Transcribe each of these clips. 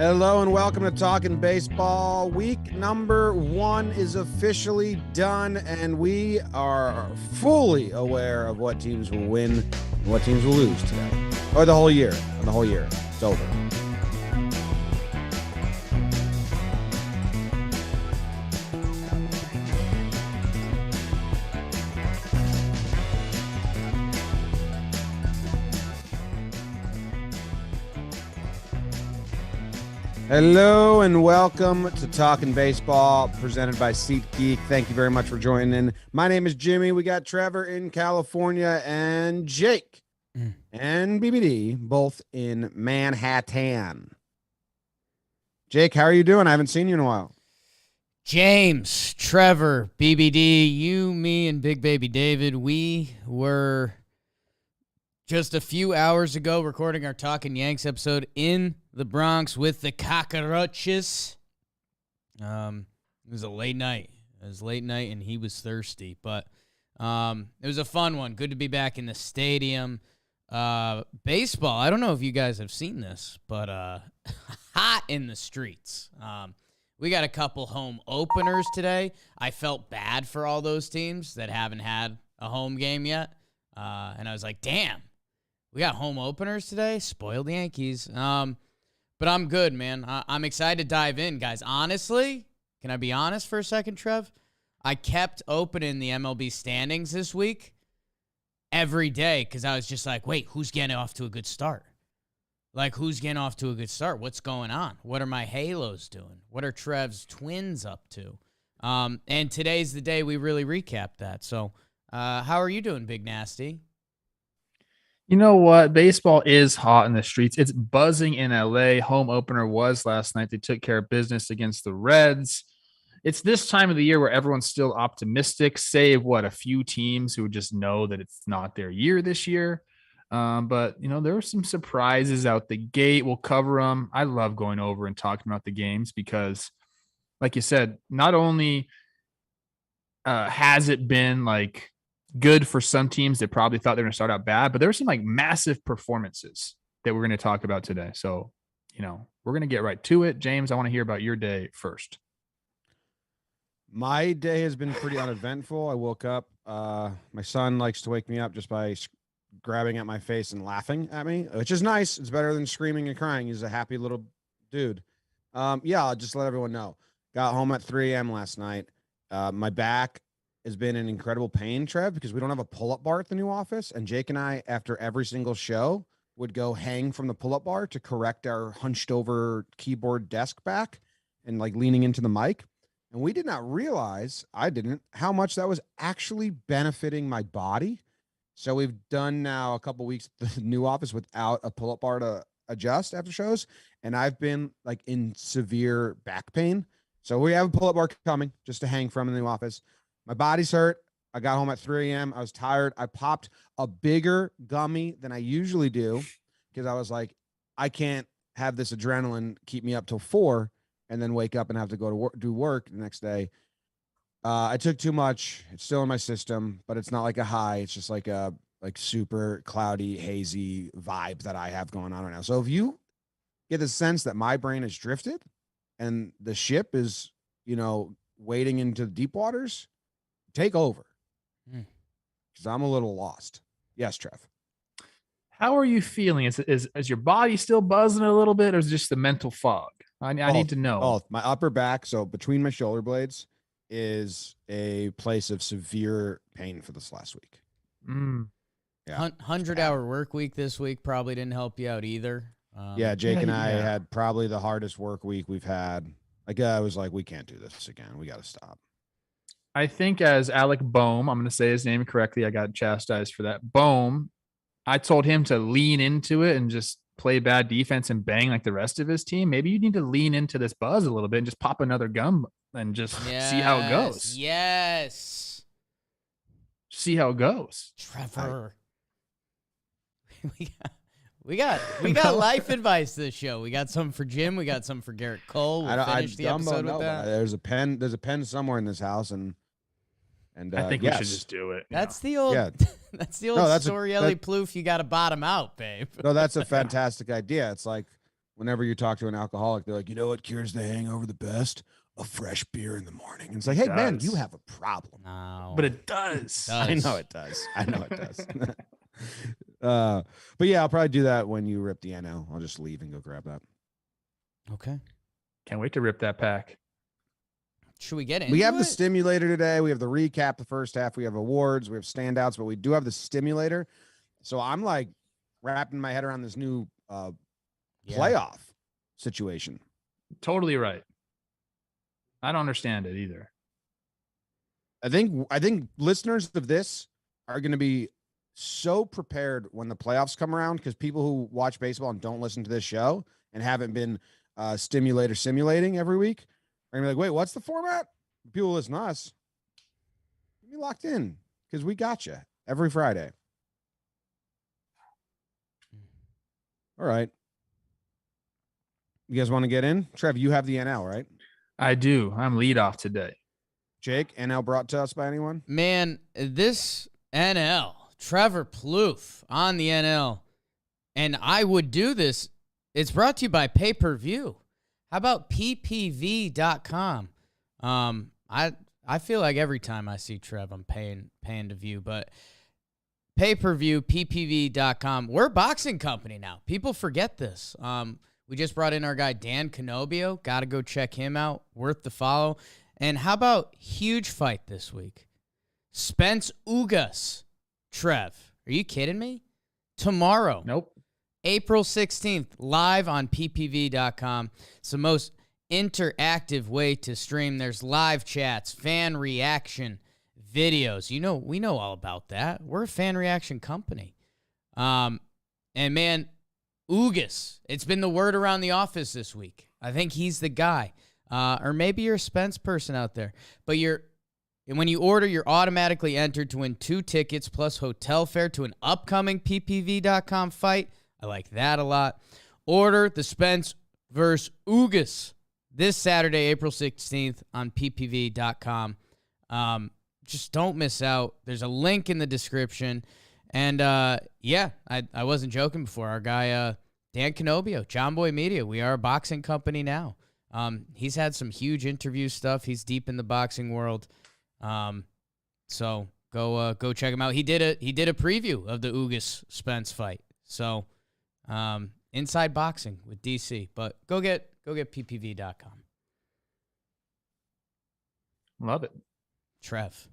Hello and welcome to Talkin' Baseball. Week number 1 is officially done, and we are fully aware of what teams will win and what teams will lose today. Or the whole year. It's over. Hello and welcome to Talkin' Baseball, presented by SeatGeek. Thank you very much for joining in. My name is Jimmy. We got Trevor in California and Jake and BBD both in Manhattan. Jake, how are you doing? I haven't seen you in a while. James, Trevor, BBD, you, me, and Big Baby David, we were just a few hours ago recording our Talkin' Yanks episode in the Bronx with the cockroaches. It was a late night. And he was thirsty, but it was a fun one. Good to be back in the stadium. Baseball, I don't know if you guys have seen this, but hot in the streets. We got a couple home openers today. I felt bad for all those teams that haven't had a home game yet. And I was like, damn, we got home openers today? Spoiled Yankees. But I'm good, man. I'm excited to dive in, guys. Honestly, can I be honest for a second, Trev? I kept opening the MLB standings this week every day because I was just like, wait, who's getting off to a good start? Who's getting off to a good start? What's going on? What are my Halos doing? What are Trev's Twins up to? And today's the day we really recap that. So how are you doing, Big Nasty? You know what? Baseball is hot in the streets. It's buzzing in LA. Home opener was last night. They took care of business against the Reds. It's this time of the year where everyone's still optimistic, save a few teams who just know that it's not their year this year. But, there were some surprises out the gate. We'll cover them. I love going over and talking about the games because, like you said, not only has it been good for some teams that probably thought they were going to start out bad, but there were some massive performances that we're going to talk about today. So, we're going to get right to it. James, I want to hear about your day first. My day has been pretty uneventful. I woke up. My son likes to wake me up just by grabbing at my face and laughing at me, which is nice. It's better than screaming and crying. He's a happy little dude. I'll just let everyone know. Got home at 3 a.m. last night. My back has been in incredible pain, Trev, because we don't have a pull-up bar at the new office. And Jake and I, after every single show, would go hang from the pull-up bar to correct our hunched over keyboard desk back and leaning into the mic. And we did not realize, I didn't, how much that was actually benefiting my body. So we've done now a couple weeks at the new office without a pull-up bar to adjust after shows. And I've been in severe back pain. So we have a pull-up bar coming just to hang from in the new office. My body's hurt. I got home at 3 a.m. I was tired. I popped a bigger gummy than I usually do because I was like, I can't have this adrenaline keep me up till 4 and then wake up and have to go to work, do work the next day. I took too much. It's still in my system, but it's not like a high. It's just a super cloudy, hazy vibe that I have going on right now. So if you get the sense that my brain has drifted and the ship is, wading into deep waters, take over because I'm a little lost. Yes, Trev. How are you feeling? Is your body still buzzing a little bit, or is it just the mental fog? I need to know. Both. My upper back, so between my shoulder blades, is a place of severe pain for this last week. Yeah. 100-hour work week this week probably didn't help you out either. Jake and I had probably the hardest work week we've had. I was like, we can't do this again. We got to stop. I think as Alec Boehm, I'm going to say his name correctly. I got chastised for that. Boehm, I told him to lean into it and just play bad defense and bang like the rest of his team. Maybe you need to lean into this buzz a little bit and just pop another gum and just see how it goes. Yes. See how it goes. Trevor. We got life advice this show. We got some for Jim. We got some for Garrett Cole. We'll finish the episode with that. There's a pen somewhere in this house, and I think we should just do it. That's the old. Yeah. That's the old Storielli Plouffe. You got to bottom out, babe. No, that's a fantastic idea. It's like whenever you talk to an alcoholic, they're like, you know what cures the hangover the best? A fresh beer in the morning. And it's like, hey, man, you have a problem. No. But it does. I know it does. I know it does. But yeah, I'll probably do that when you rip the NL. I'll just leave and go grab that. Okay. Can't wait to rip that pack. Should we get into We have it? the stimulator today. We have the recap, the first half. We have awards. We have standouts, but we do have the stimulator. So I'm like wrapping my head around this new playoff situation. Totally right. I don't understand it either. I think listeners of this are going to be so prepared when the playoffs come around, because people who watch baseball and don't listen to this show and haven't been simulating every week are going to be like, wait, what's the format? People who listen to us, be locked in, because we got you every Friday. All right. You guys want to get in? Trev, you have the NL, right? I do. I'm lead off today. Jake, NL brought to us by anyone? Man, this NL, Trevor Plouffe on the NL, and I would do this. It's brought to you by pay-per-view. How about ppv.com? I feel like every time I see Trev, I'm paying to view, but pay-per-view, ppv.com. We're a boxing company now. People forget this. We just brought in our guy, Dan Canobio. Got to go check him out. Worth the follow. And how about huge fight this week? Spence Ugas. Trev, are you kidding me? Tomorrow. Nope. April 16th, live on ppv.com. It's the most interactive way to stream. There's live chats, fan reaction, videos. We know all about that. We're a fan reaction company. And man, Ugas, it's been the word around the office this week. I think he's the guy. Or maybe you're a Spence person out there. But when you order, you're automatically entered to win 2 tickets plus hotel fare to an upcoming ppv.com fight. I like that a lot. Order the Spence versus Ugas this Saturday, April 16th on ppv.com. Just don't miss out. There's a link in the description. And, I wasn't joking before. Our guy, Dan Canobio, John Boy Media, we are a boxing company now. He's had some huge interview stuff. He's deep in the boxing world. So go check him out. He did a preview of the Ugas Spence fight. So, Inside Boxing with DC, but go get ppv.com. Love it. Trev.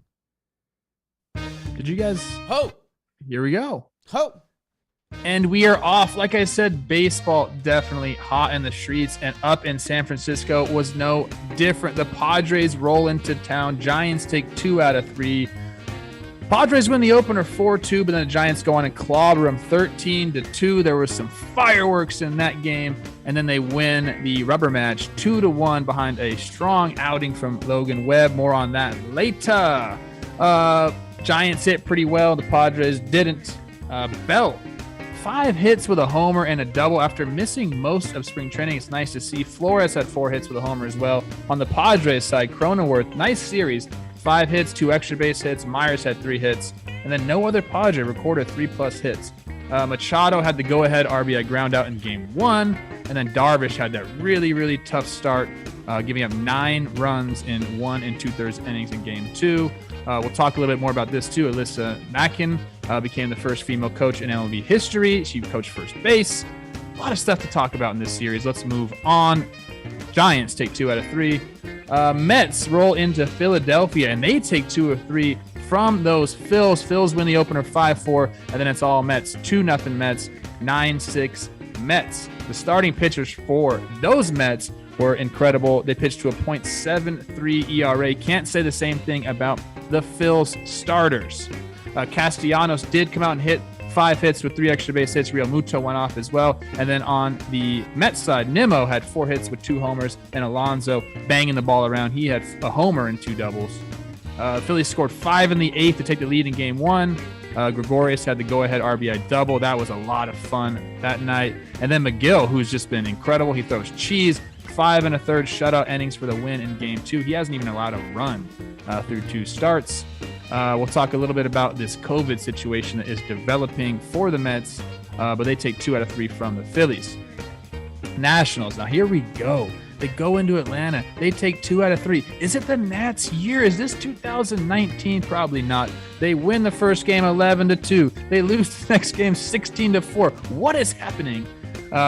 Did you guys? Ho! Here we go. Ho! And we are off. Like I said, baseball definitely hot in the streets, and up in San Francisco was no different. The Padres roll into town. Giants take 2 out of 3. Padres win the opener 4-2, but then the Giants go on and clobber them 13-2. There was some fireworks in that game, and then they win the rubber match 2-1 behind a strong outing from Logan Webb. More on that later. Giants hit pretty well. The Padres didn't. Bell, 5 hits with a homer and a double after missing most of spring training. It's nice to see. Flores had 4 hits with a homer as well. On the Padres side, Cronenworth, nice series. 5 hits, 2 extra base hits. Myers had 3 hits. And then no other Padre recorded 3+ hits. Machado had the go-ahead RBI ground out in game 1. And then Darvish had that really, really tough start, giving up 9 runs in 1 2/3 innings in game 2. We'll talk a little bit more about this too. Alyssa Mackin became the first female coach in MLB history. She coached first base. A lot of stuff to talk about in this series. Let's move on. Giants take 2 out of 3. Mets roll into Philadelphia, and they take 2 of 3 from those Phils. Phils win the opener 5-4, and then it's all Mets. 2-0 Mets, 9-6 Mets. The starting pitchers for those Mets were incredible. They pitched to a .73 ERA. Can't say the same thing about the Phils starters. Castellanos did come out and hit 5 hits with 3 extra base hits. Real Muto went off as well. And then on the Mets side, Nimmo had 4 hits with 2 homers, and Alonso banging the ball around. He had a homer and 2 doubles. Phillies scored 5 in the 8th to take the lead in game 1. Gregorius had the go-ahead RBI double. That was a lot of fun that night. And then McGill, who's just been incredible. He throws cheese. 5 1/3 shutout innings for the win in game 2. He hasn't even allowed a run through 2 starts. We'll talk a little bit about this COVID situation that is developing for the Mets, but they take 2 out of 3 from the Phillies. Nationals. Now here we go. They go into Atlanta. They take 2 out of 3. Is it the Nats' year? Is this 2019? Probably not. They win the first game 11-2. They lose the next game 16-4. What is happening?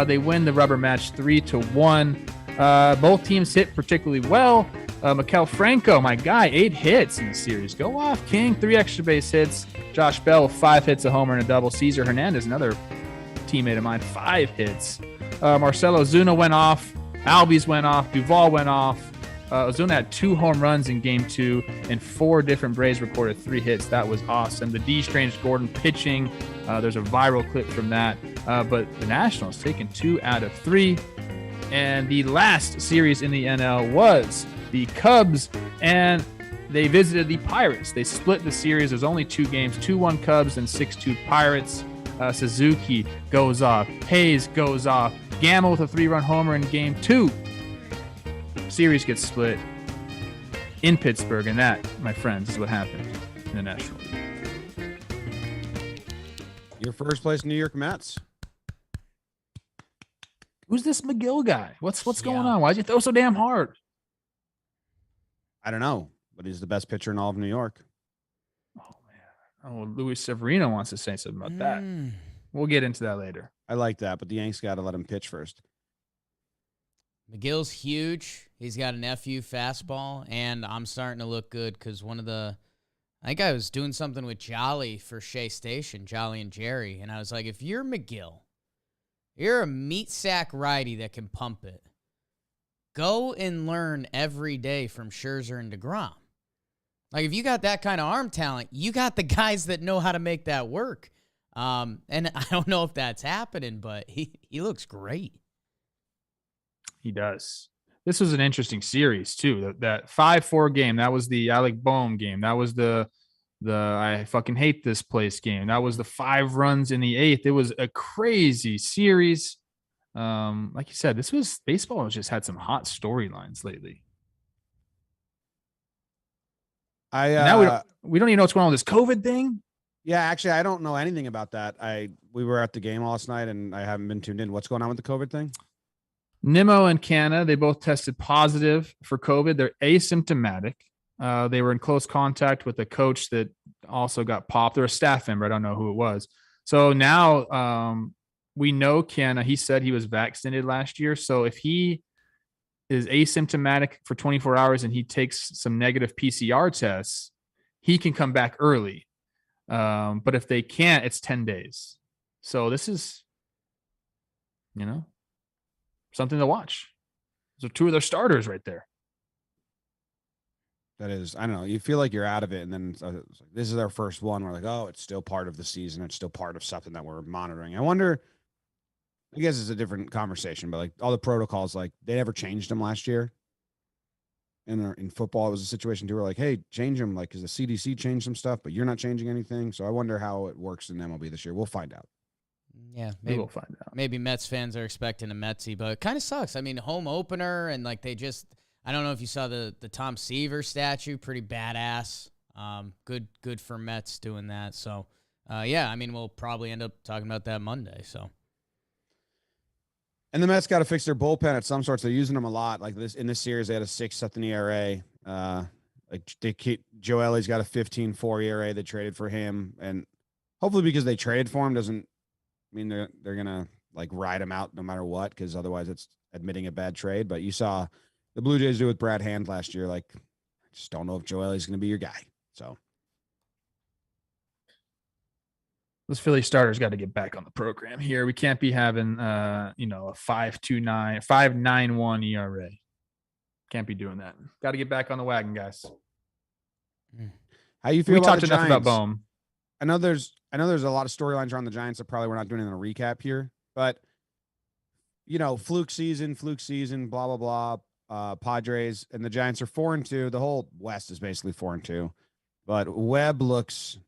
They win the rubber match 3-1. Both teams hit particularly well. Maikel Franco, my guy, 8 hits in the series. Go off, King. 3 extra base hits. Josh Bell, 5 hits, a homer and a double. Cesar Hernandez, another teammate of mine, 5 hits. Marcelo Ozuna went off. Albies went off. Duvall went off. Ozuna had 2 home runs in game 2, and 4 different Braves recorded 3 hits. That was awesome. The D. Strange Gordon pitching. There's a viral clip from that. But the Nationals taking 2 out of 3. And the last series in the NL was the Cubs, and they visited the Pirates. They split the series. There's only 2 games, 2-1 Cubs and 6-2 Pirates. Suzuki goes off. Hayes goes off. Gamble with a 3-run homer in game 2. Series gets split in Pittsburgh, and that, my friends, is what happened in the National League. Your first place New York Mets. Who's this McGill guy? What's going on? Why'd you throw so damn hard? I don't know, but he's the best pitcher in all of New York. Oh, man. Oh, Luis Severino wants to say something about that. We'll get into that later. I like that, but the Yanks got to let him pitch first. McGill's huge. He's got an FU fastball, and I'm starting to look good because I think I was doing something with Jolly for Shea Station, Jolly and Jerry, and I was like, if you're McGill, you're a meat sack righty that can pump it. Go and learn every day from Scherzer and DeGrom. Like, if you got that kind of arm talent, you got the guys that know how to make that work. And I don't know if that's happening, but he looks great. He does. This was an interesting series, too. That 5-4 game, that was the Alec Boehm game. That was the I fucking hate this place game. That was the 5 runs in the 8th. It was a crazy series. Like you said, baseball has just had some hot storylines lately. Now we don't even know what's going on with this COVID thing. Yeah, actually, I don't know anything about that. We were at the game last night, and I haven't been tuned in. What's going on with the COVID thing? Nimmo and Canna, they both tested positive for COVID. They're asymptomatic. They were in close contact with a coach that also got popped. They're a staff member. I don't know who it was. So now we know Canna. He said he was vaccinated last year. So if he is asymptomatic for 24 hours and he takes some negative PCR tests, he can come back early. But if they can't, it's 10 days. So this is, something to watch. So 2 of their starters right there. That is, I don't know. You feel like you're out of it, and then it's like, this is our first one. We're like, oh, it's still part of the season. It's still part of something that we're monitoring. I wonder. I guess it's a different conversation, but like all the protocols, like they never changed them last year. In football, it was a situation too where like, hey, change them, like because the CDC changed some stuff, but you're not changing anything. So I wonder how it works in MLB this year. We'll find out. Yeah, maybe we'll find out. Maybe Mets fans are expecting a Metsy, but it kind of sucks. I mean, home opener, and like I don't know if you saw the Tom Seaver statue, pretty badass. Good for Mets doing that. So, yeah, I mean, we'll probably end up talking about that Monday. So, and the Mets got to fix their bullpen at some sorts. They're using them a lot. Like in this series, they had a 6-something ERA. Like they keep Joe Elliott's got a 15.4 ERA. They traded for him, and hopefully because they traded for him doesn't mean they're gonna like ride him out no matter what, because otherwise it's admitting a bad trade. But you saw the Blue Jays do with Brad Hand last year. Like, I just don't know if Joe Elliott's going to be your guy. So those Philly starters got to get back on the program here. We can't be having, a 5.91 ERA. Can't be doing that. Got to get back on the wagon, guys. How you feel? We about talked enough about Boehm. I know there's a lot of storylines around the Giants that probably we're not doing in a recap here, but fluke season, blah blah blah. Padres and the Giants are 4-2. The whole West is basically 4-2, but Webb looks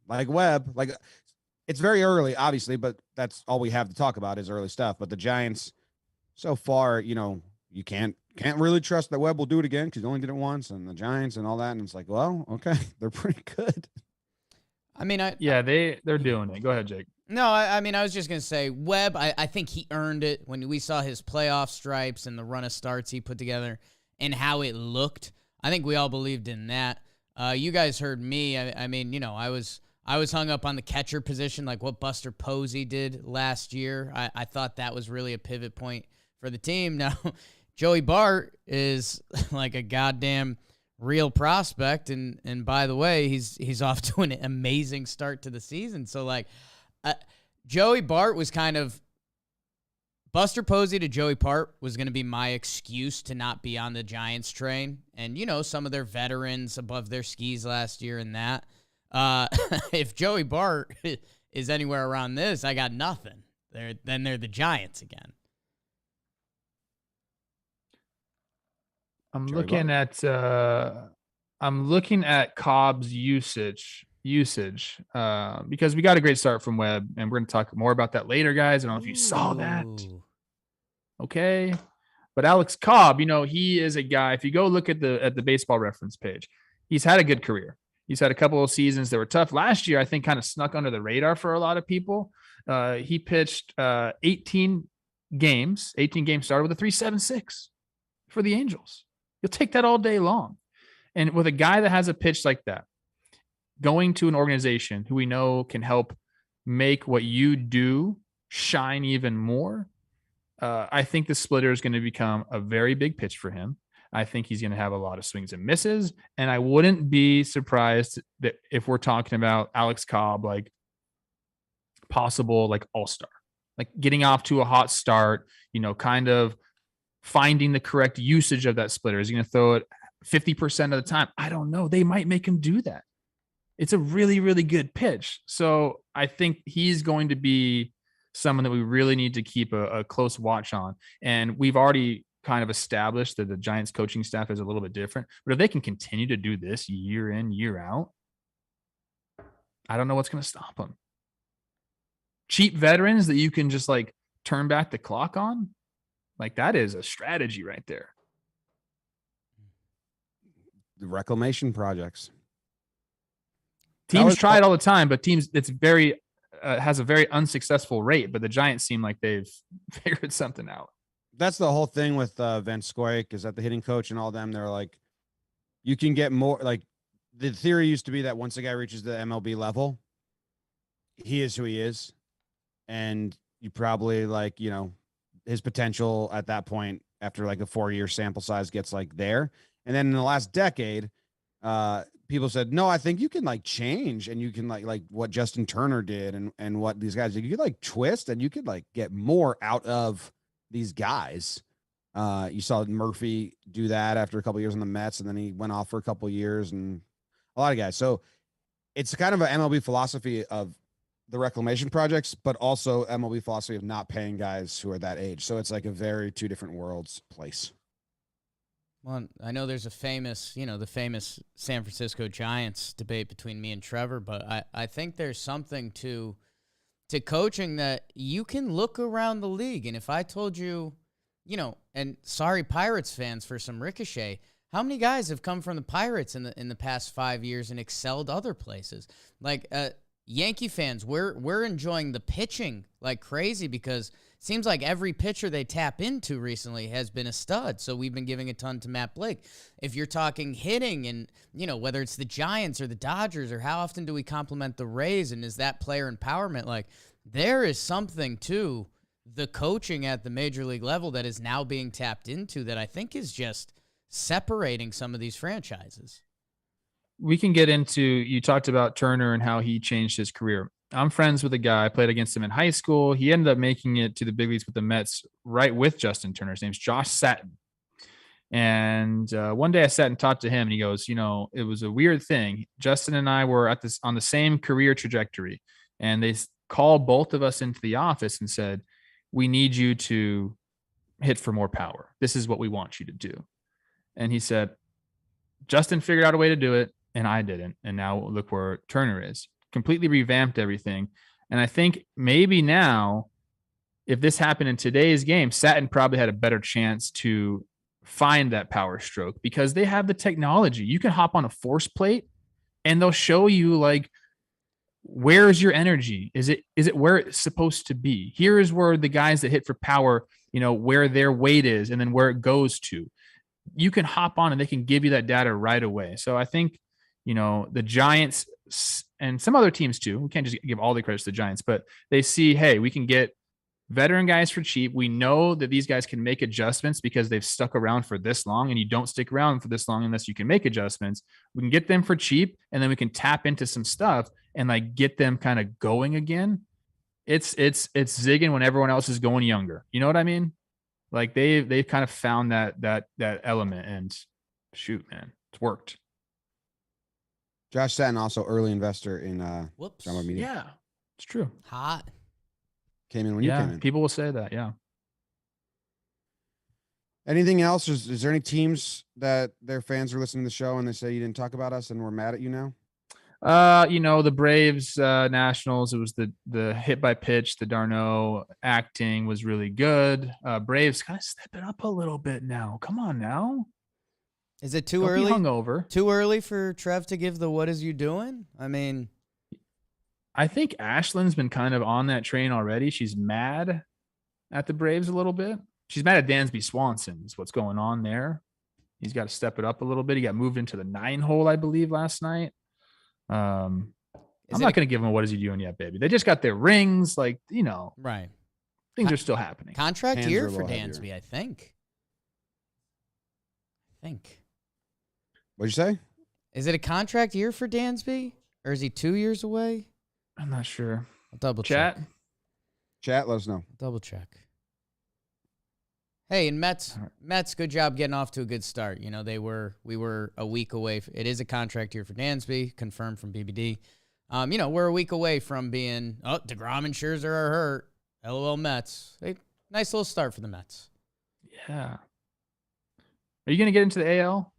like Webb. Like, it's very early, obviously, but that's all we have to talk about is early stuff. But the Giants, so far, you can't really trust that Webb will do it again because he only did it once, and the Giants and all that. And it's like, well, okay, they're pretty good. I mean, they're doing it. Go ahead, Jake. No, I mean, I was just going to say Webb, I think he earned it when we saw his playoff stripes and the run of starts he put together and how it looked. I think we all believed in that. You guys heard me. I mean, you know, I was hung up on the catcher position, like what Buster Posey did last year. I thought that was really a pivot point for the team. Now, Joey Bart is like a goddamn real prospect, and by the way, he's off to an amazing start to the season. So like, Joey Bart was kind of Buster Posey to Joey Bart was going to be my excuse to not be on the Giants train. And, you know, some of their veterans above their skis last year and that. If Joey Bart is anywhere around this, I got nothing. Then they're the Giants again. I'm looking at Cobb's usage because we got a great start from Webb, and we're going to talk more about that later, guys. I don't know if you saw that. Okay. But Alex Cobb, you know, he is a guy, if you go look at the baseball reference page, he's had a good career. He's had a couple of seasons that were tough. Last year, I think kind of snuck under the radar for a lot of people. He pitched 18 games, started with a 3.76 for the Angels. You'll take that all day long. And with a guy that has a pitch like that, going to an organization who we know can help make what you do shine even more, I think the splitter is going to become a very big pitch for him. I think he's going to have a lot of swings and misses. And I wouldn't be surprised that if we're talking about Alex Cobb, like possible, like all-star, like getting off to a hot start, you know, kind of finding the correct usage of that splitter. Is he going to throw it 50% of the time? I don't know. They might make him do that. It's a really, really good pitch. So I think he's going to be someone that we really need to keep a close watch on. And we've already kind of established that the Giants coaching staff is a little bit different. But if they can continue to do this year in, year out, I don't know what's going to stop them. Cheap veterans that you can just like turn back the clock on, like that is a strategy right there. The reclamation projects. Teams try it all the time, but it's very has a very unsuccessful rate. But the Giants seem like they've figured something out. That's the whole thing with Van Scoik, is that the hitting coach and all them, they're like, you can get more. Like the theory used to be that once a guy reaches the MLB level, he is who he is, and you probably like, you know, his potential at that point after like a 4-year sample size gets like there. And then in the last decade, people said, no, I think you can like change, and you can like what Justin Turner did and what these guys did. You could like twist, and you could like get more out of these guys. You saw Murphy do that after a couple of years in the Mets, and then he went off for a couple of years, and a lot of guys. So it's kind of an MLB philosophy of the reclamation projects, but also MLB philosophy of not paying guys who are that age. So it's like a very two different worlds place. Well, I know there's a famous, you know, the famous San Francisco Giants debate between me and Trevor, but I think there's something to coaching that you can look around the league. And if I told you, you know, and sorry, Pirates fans for some ricochet, how many guys have come from the Pirates in the past 5 years and excelled other places? Like Yankee fans, we're enjoying the pitching like crazy because it seems like every pitcher they tap into recently has been a stud. So we've been giving a ton to Matt Blake. If you're talking hitting and, you know, whether it's the Giants or the Dodgers, or how often do we compliment the Rays, and is that player empowerment? Like there is something to the coaching at the major league level that is now being tapped into that I think is just separating some of these franchises. We can get into, you talked about Turner and how he changed his career. I'm friends with a guy. I played against him in high school. He ended up making it to the big leagues with the Mets right with Justin Turner. His name's Josh Satin. And one day I sat and talked to him, and he goes, you know, it was a weird thing. Justin and I were on the same career trajectory, and they called both of us into the office and said, we need you to hit for more power. This is what we want you to do. And he said, Justin figured out a way to do it, and I didn't. And now look where Turner is. Completely revamped everything. And I think maybe now, if this happened in today's game, Satin probably had a better chance to find that power stroke because they have the technology. You can hop on a force plate and they'll show you like where is your energy? Is it where it's supposed to be? Here is where the guys that hit for power, where their weight is and then where it goes to. You can hop on and they can give you that data right away. So I think, the Giants and some other teams too, we can't just give all the credit to the Giants, but they see, hey, we can get veteran guys for cheap. We know that these guys can make adjustments because they've stuck around for this long, and you don't stick around for this long unless you can make adjustments. We can get them for cheap, and then we can tap into some stuff and like get them kind of going again. It's zigging when everyone else is going younger. You know what I mean? Like they've kind of found that element, and shoot, man, it's worked. Josh Satin, also early investor in Drama Media. Yeah, it's true. Hot. Came in when you came in. People will say that. Yeah. Anything else? Is there any teams that their fans are listening to the show and they say you didn't talk about us and we're mad at you now? The Braves Nationals, it was the hit by pitch, the Darno acting was really good. Braves kind of stepping up a little bit now. Come on now. Is it too Don't early? Be hungover. Too early for Trev to give the "what is you doing"? I mean, I think Ashlyn's been kind of on that train already. She's mad at the Braves a little bit. She's mad at Dansby Swanson is what's going on there. He's got to step it up a little bit. He got moved into the 9 hole, I believe, last night. I'm not going to give him a "what is he doing" yet, baby. They just got their rings. Like, right. Things are still happening. Contract Hands year are a for little Dansby, heavier. I think. What'd you say? Is it a contract year for Dansby? Or is he 2 years away? I'm not sure. I'll double Chat. check. Chat, let us know. Double check. Hey, and Mets, good job getting off to a good start. We were a week away. It is a contract year for Dansby, confirmed from BBD. We're a week away from being, DeGrom and Scherzer are hurt. LOL Mets. Hey, nice little start for the Mets. Yeah. Are you going to get into the AL?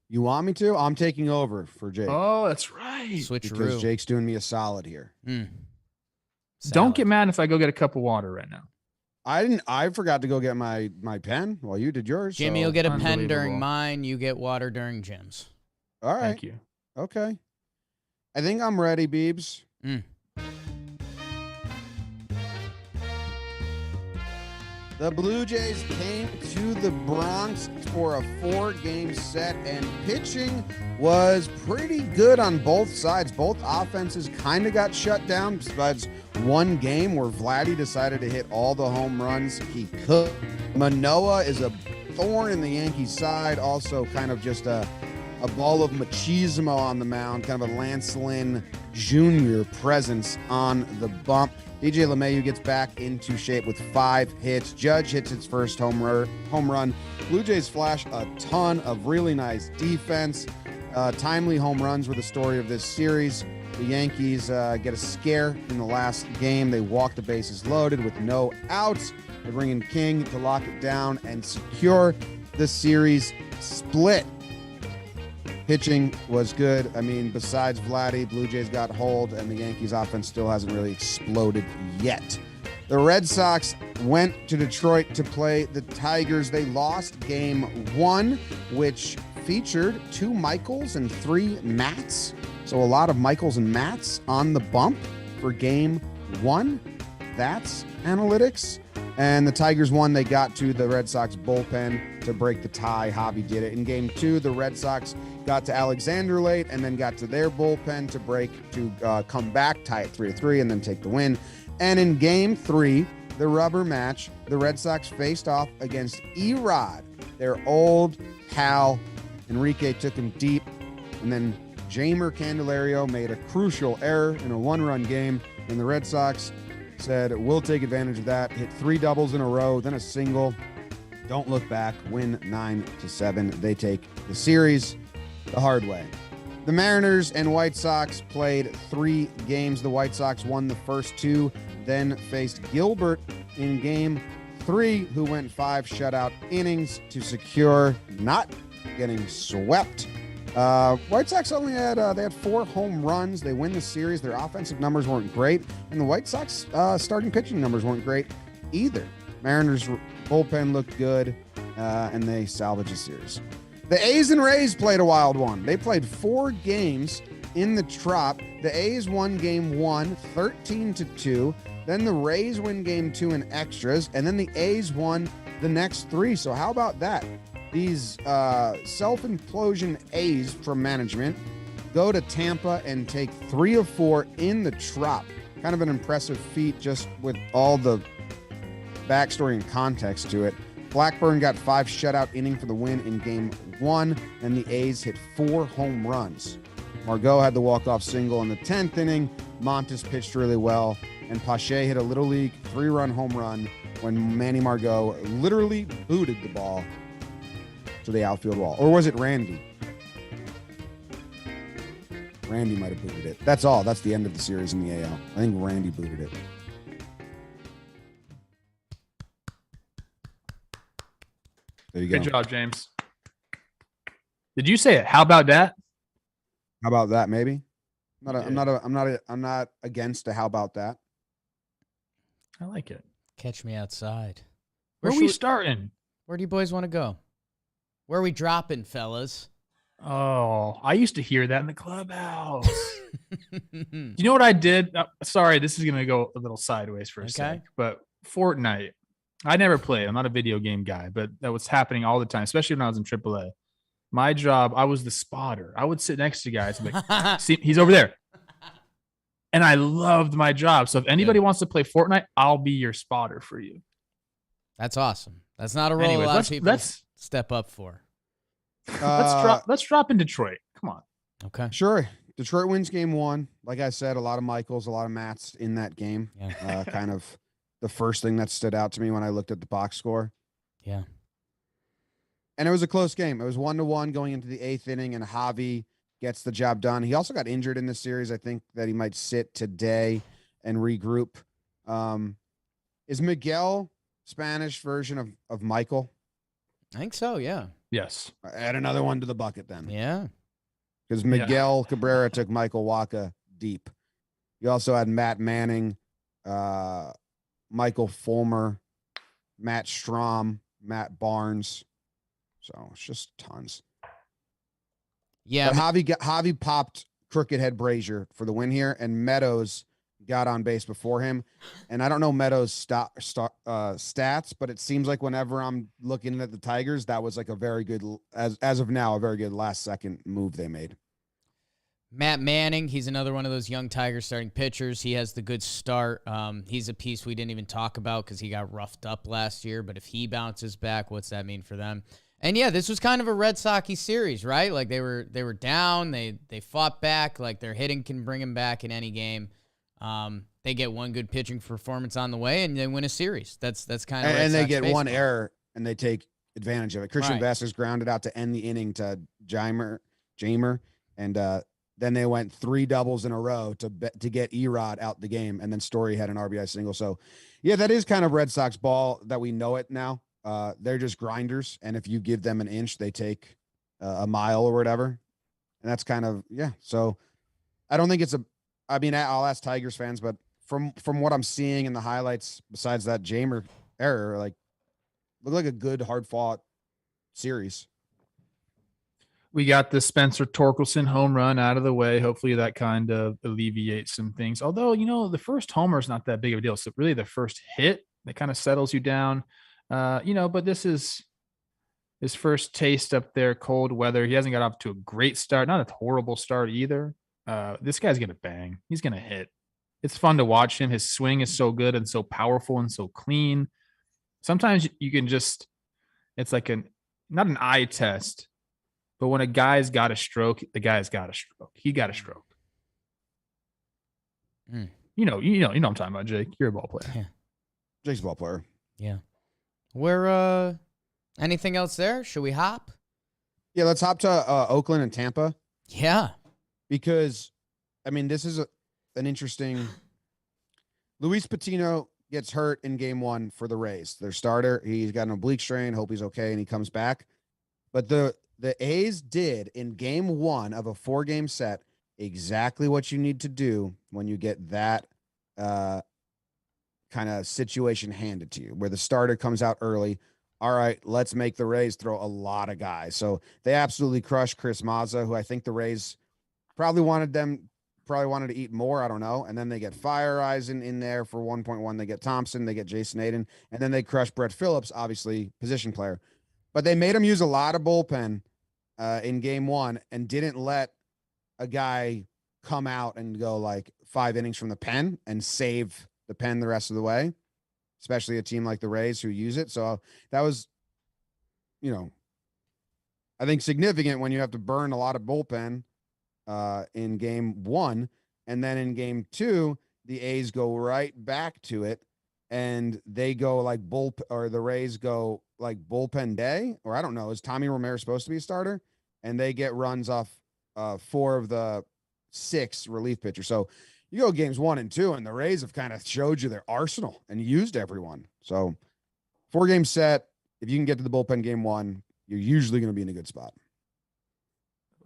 You want me to? I'm taking over for Jake. Oh, that's right. Because Switcheroo. Jake's doing me a solid here. Don't get mad if I go get a cup of water right now. I forgot to go get my pen while you did yours. Jimmy so. will get a pen Unbelievable. during mine. You get water during Jim's. All right. Thank you. Okay. I think I'm ready, Beebs. The Blue Jays came to the Bronx for a 4-game set, and pitching was pretty good on both sides. Both offenses kind of got shut down besides one game where Vladdy decided to hit all the home runs he could. Manoah is a thorn in the Yankees side, also kind of just a ball of machismo on the mound, kind of a Lance Lynn Jr. presence on the bump. DJ LeMahieu gets back into shape with 5 hits. Judge hits his first home run. Blue Jays flash a ton of really nice defense. Timely home runs were the story of this series. The Yankees get a scare in the last game. They walk the bases loaded with no outs. They bring in King to lock it down and secure the series split. Pitching was good. I mean, besides Vladdy, Blue Jays got hold, and the Yankees offense still hasn't really exploded yet. The Red Sox went to Detroit to play the Tigers. They lost game 1, which featured 2 Michaels and 3 Matts. So a lot of Michaels and Matts on the bump for game 1. That's analytics. And the Tigers won. They got to the Red Sox bullpen to break the tie. Javi did it. In game 2, the Red Sox got to Alexander late and then got to their bullpen to come back, tie it 3-3, and then take the win. And in game 3, the rubber match, the Red Sox faced off against Erod, their old pal. Enrique took him deep, and then Jamer Candelario made a crucial error in a 1-run game, and the Red Sox said, we'll take advantage of that, hit 3 doubles in a row, then a single. Don't look back, win 9-7. They take the series the hard way. The Mariners and White Sox played 3 games. The White Sox won the first 2, then faced Gilbert in game 3, who went 5 shutout innings to secure not getting swept. White Sox only had 4 home runs. They win the series. Their offensive numbers weren't great, and the White Sox starting pitching numbers weren't great either. Mariners bullpen looked good, and they salvaged the series. The A's and Rays played a wild one. They played 4 games in the Trop. The A's won game 1, 13-2. Then the Rays win game 2 in extras. And then the A's won the next 3. So how about that? These self-implosion A's from management go to Tampa and take 3 of 4 in the Trop. Kind of an impressive feat just with all the backstory and context to it. Blackburn got 5 shutout inning for the win in game 1, and the A's hit 4 home runs. Margot had the walk-off single in the 10th inning. Montes pitched really well, and Pache hit a Little League 3-run home run when Manny Margot literally booted the ball to the outfield wall. Or was it Randy? Randy might have booted it. That's all. That's the end of the series in the AL. I think Randy booted it. There you go. Good job, James. Did you say it? How about that? How about that? Maybe. I'm not against a how about that. I like it. Catch me outside. Where are we starting? Where do you boys want to go? Where are we dropping, fellas? Oh, I used to hear that in the clubhouse. You know what I did? Sorry, this is going to go a little sideways for a sec, but Fortnite. I never played. I'm not a video game guy, but that was happening all the time, especially when I was in AAA. My job, I was the spotter. I would sit next to guys and be like, see, he's over there. And I loved my job. So if anybody wants to play Fortnite, I'll be your spotter for you. That's awesome. That's not a role a lot of people step up for. Let's drop in Detroit. Come on. Okay. Sure. Detroit wins game 1. Like I said, a lot of Michaels, a lot of Matts in that game. Yeah. Kind of the first thing that stood out to me when I looked at the box score. Yeah. And it was a close game. It was 1-1 going into the 8th inning, and Javi gets the job done. He also got injured in this series. I think that he might sit today and regroup. Is Miguel Spanish version of Michael? I think so, yeah. Yes. Add another one to the bucket then. Yeah. Because Miguel Cabrera took Michael Wacha deep. You also had Matt Manning, Michael Fulmer, Matt Strom, Matt Barnes. So it's just tons. Yeah. But Javi popped Crooked Head Brazier for the win here, and Meadows got on base before him. And I don't know Meadows' stats, but it seems like whenever I'm looking at the Tigers, that was like a very good, as of now, a very good last second move they made. Matt Manning, he's another one of those young Tigers starting pitchers. He has the good start. He's a piece we didn't even talk about because he got roughed up last year. But if he bounces back, what's that mean for them? And yeah, this was kind of a Red Sox-y series, right? Like they were down, they fought back. Like their hitting can bring them back in any game. They get one good pitching performance on the way, and they win a series. That's kind of and they get baseball. one error, and they take advantage of it. Christian Vasquez grounded out to end the inning to Jamer, and then they went 3 doubles in a row to get Erod out the game, and then Story had an RBI single. So, yeah, that is kind of Red Sox ball that we know it now. They're just grinders, and if you give them an inch, they take a mile or whatever, and that's kind of So, I don't think it's I'll ask Tigers fans, but from what I'm seeing in the highlights, besides that Jamer error, like looked like a good hard fought series. We got the Spencer Torkelson home run out of the way. Hopefully that kind of alleviates some things. Although, the first homer is not that big of a deal. So really the first hit that kind of settles you down, but this is his first taste up there, cold weather. He hasn't got off to a great start, not a horrible start either. This guy's going to bang. He's going to hit. It's fun to watch him. His swing is so good and so powerful and so clean. Sometimes you can it's like not an eye test, but when a guy's got a stroke, the guy's got a stroke. He got a stroke. You know what I'm talking about, Jake. You're a ball player. Yeah. Jake's a ball player. Yeah. We're anything else there? Should we hop? Yeah, let's hop to Oakland and Tampa. Yeah. Because, this is an interesting. Luis Patino gets hurt in game 1 for the Rays. Their starter, he's got an oblique strain. Hope he's okay, and he comes back. But the A's did in game 1 of a 4-game set exactly what you need to do when you get that kind of situation handed to you, where the starter comes out early. All right, let's make the Rays throw a lot of guys. So they absolutely crushed Chris Mazza, who I think the Rays Probably wanted to eat more. I don't know. And then they get Fire Eisen in there for 1.1. They get Thompson. They get Jason Aiden. And then they crush Brett Phillips, obviously position player. But they made him use a lot of bullpen in game one and didn't let a guy come out and go like 5 innings from the pen and save the pen the rest of the way, especially a team like the Rays who use it. So that was, I think significant when you have to burn a lot of bullpen in game one. And then in game two, the A's go right back to it and they go like the Rays go like bullpen day, or I don't know. Is Tommy Romero supposed to be a starter? And they get runs off 4 of the 6 relief pitchers. So you go games 1 and 2, and the Rays have kind of showed you their arsenal and used everyone. So 4-game set. If you can get to the bullpen game 1, you're usually going to be in a good spot.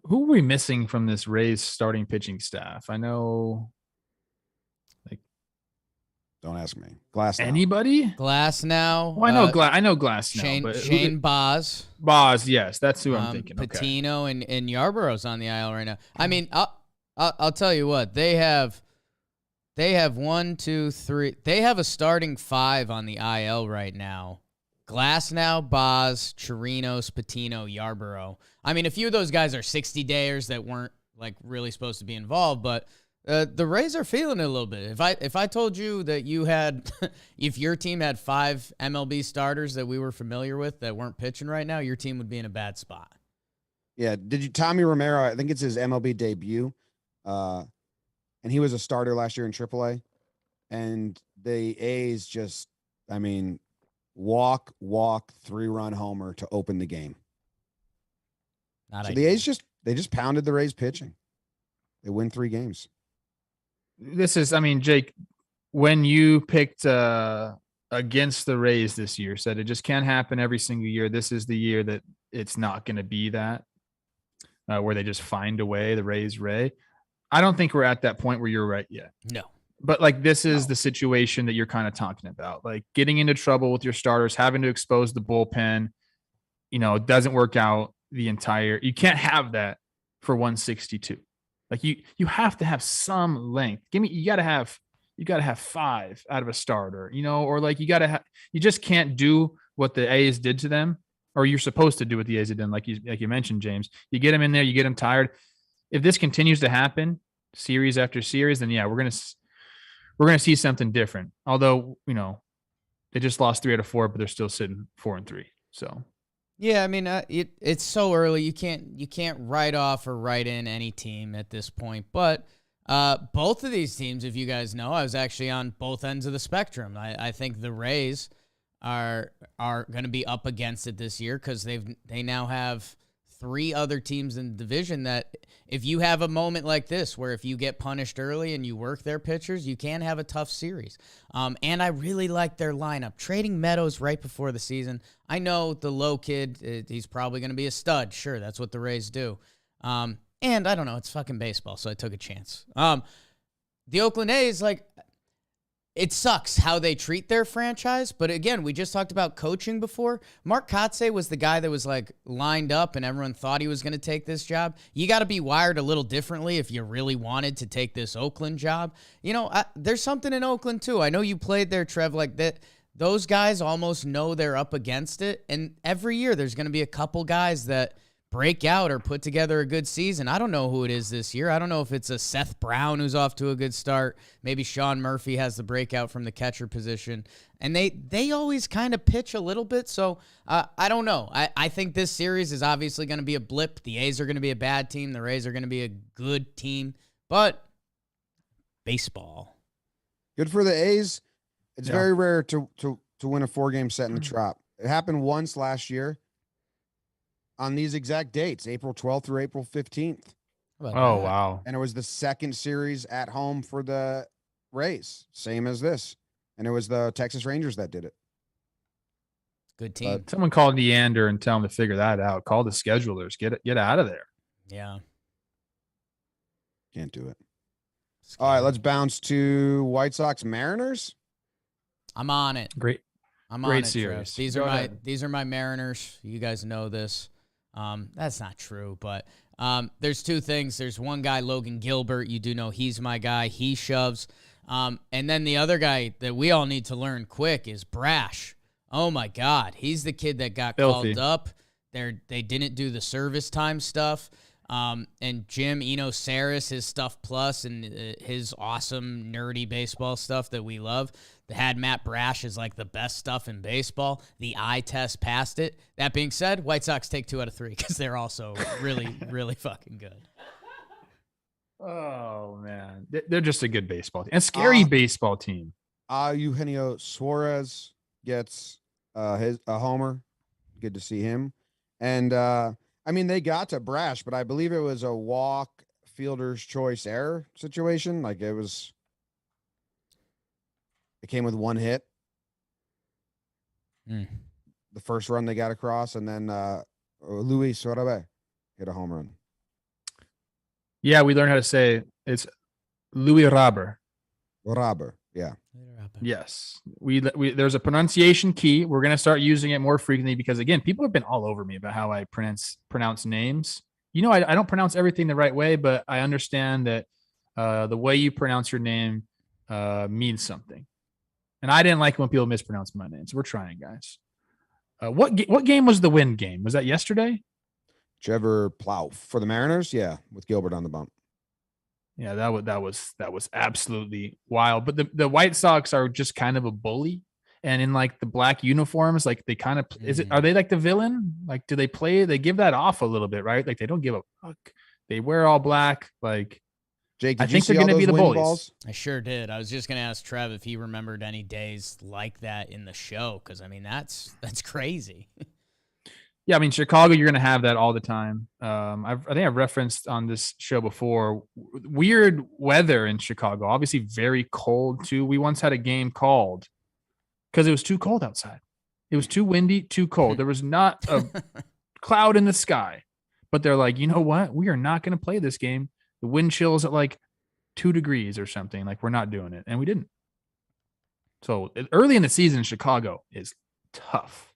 Who are we missing from this Rays starting pitching staff? I know, don't ask me. Glass now. Anybody? Glass now. Well, I know Glass now. Shane Boz. Boz, yes, that's who I'm thinking. Patino and Yarborough's on the IL right now. I mean, I'll tell you what, they have 1, 2, 3. They have a starting 5 on the IL right now. Glass now, Boz, Chirinos, Patino, Yarborough. I mean, a few of those guys are 60-dayers that weren't like really supposed to be involved, but the Rays are feeling it a little bit. If I told you that you had, if your team had 5 MLB starters that we were familiar with that weren't pitching right now, your team would be in a bad spot. Yeah. Tommy Romero, I think it's his MLB debut. And he was a starter last year in AAA. And the A's just, walk 3-run homer to open the game. The A's just pounded the Rays pitching. They win 3 games. This is, Jake, when you picked against the Rays this year, said it just can't happen every single year. This is the year that it's not going to be that, where they just find a way, the Rays Ray. I don't think we're at that point where you're right yet. No. But this is the situation that you're kind of talking about, like getting into trouble with your starters, having to expose the bullpen, it doesn't work out you can't have that for 162. Like you have to have some length. You got to have 5 out of a starter, or like you just can't do what the A's did to them, or you're supposed to do what the A's did to them. Like you mentioned, James, you get them in there, you get them tired. If this continues to happen series after series, then yeah, we're going to see something different. Although, they just lost 3 out of 4, but they're still sitting 4-3. So yeah, it's so early. You can't write off or write in any team at this point. But both of these teams, if you guys know, I was actually on both ends of the spectrum. I think the Rays are going to be up against it this year because they now have 3 other teams in the division that if you have a moment like this where if you get punished early and you work their pitchers, you can have a tough series. And I really like their lineup. Trading Meadows right before the season. I know the low kid, he's probably going to be a stud. Sure, that's what the Rays do. And I don't know, it's fucking baseball, so I took a chance. The Oakland A's, it sucks how they treat their franchise, but again, we just talked about coaching before. Mark Kotsay was the guy that was lined up and everyone thought he was going to take this job. You got to be wired a little differently if you really wanted to take this Oakland job. There's something in Oakland too. I know you played there, Trev, like that. Those guys almost know they're up against it. And every year there's going to be a couple guys that break out or put together a good season. I don't know who it is this year. I don't know if it's a Seth Brown who's off to a good start. Maybe Sean Murphy has the breakout from the catcher position. And they always kind of pitch a little bit. So I don't know. I think this series is obviously going to be a blip. The A's are going to be a bad team. The Rays are going to be a good team. But baseball. Good for the A's. It's very rare to win a 4-game set in the Trop. It happened once last year. On these exact dates, April 12th through April 15th. Wow. And it was the second series at home for the Rays, same as this. And it was the Texas Rangers that did it. Good team. Someone call Neander and tell him to figure that out. Call the schedulers. Get out of there. Yeah. Can't do it. All right, let's bounce to White Sox Mariners. I'm on it. Great. I'm Great on it, series. Trev. These are my Mariners. You guys know this. That's not true, but There's two things. There's one guy, Logan Gilbert. You do know he's my guy. He shoves. And then the other guy that we all need to learn quick is Brash. Oh, my God. He's the kid that got Filthy. called up. They didn't do the service time stuff. And Jim Eno Saris, his stuff plus, and his awesome nerdy baseball stuff that we love, that had Matt Brash as like the best stuff in baseball. The eye test passed it. That being said, White Sox take 2 out of 3 because they're also really, really fucking good. Oh man, they're just a good baseball team, and scary baseball team. Eugenio Suarez gets a homer. Good to see him. And I mean, they got to Brash, but I believe it was a walk, fielder's choice error situation. Like it came with 1 hit. The first run they got across, and then Luis Suarez hit a home run. Yeah, we learned how to say it's Louis Robber. Robber, yeah. Yes, we there's a pronunciation key. We're gonna start using it more frequently because again, people have been all over me about how I pronounce names. You know, I don't pronounce everything the right way, but I understand that the way you pronounce your name means something. And I didn't like when people mispronounce my name, so we're trying, guys. What game was the win game? Was that yesterday? Trevor Plouffe for the Mariners, yeah, with Gilbert on the bump. Yeah, that was absolutely wild. But the White Sox are just kind of a bully, and in like the black uniforms, like they kind of are they like the villain? Like, do they play? They give that off a little bit, right? Like they don't give a fuck. They wear all black. Like, Jake, I think they're going to be the bullies. Balls? I sure did. I was just going to ask Trev if he remembered any days like that in the show, because I mean that's crazy. Yeah, I mean, Chicago, you're going to have that all the time. I think I've referenced on this show before, weird weather in Chicago, obviously very cold too. We once had a game called because it was too cold outside. It was too windy, too cold. There was not a cloud in the sky, but they're like, you know what? We are not going to play this game. The wind chill is at like 2 degrees or something. Like, we're not doing it. And we didn't. So early in the season, Chicago is tough.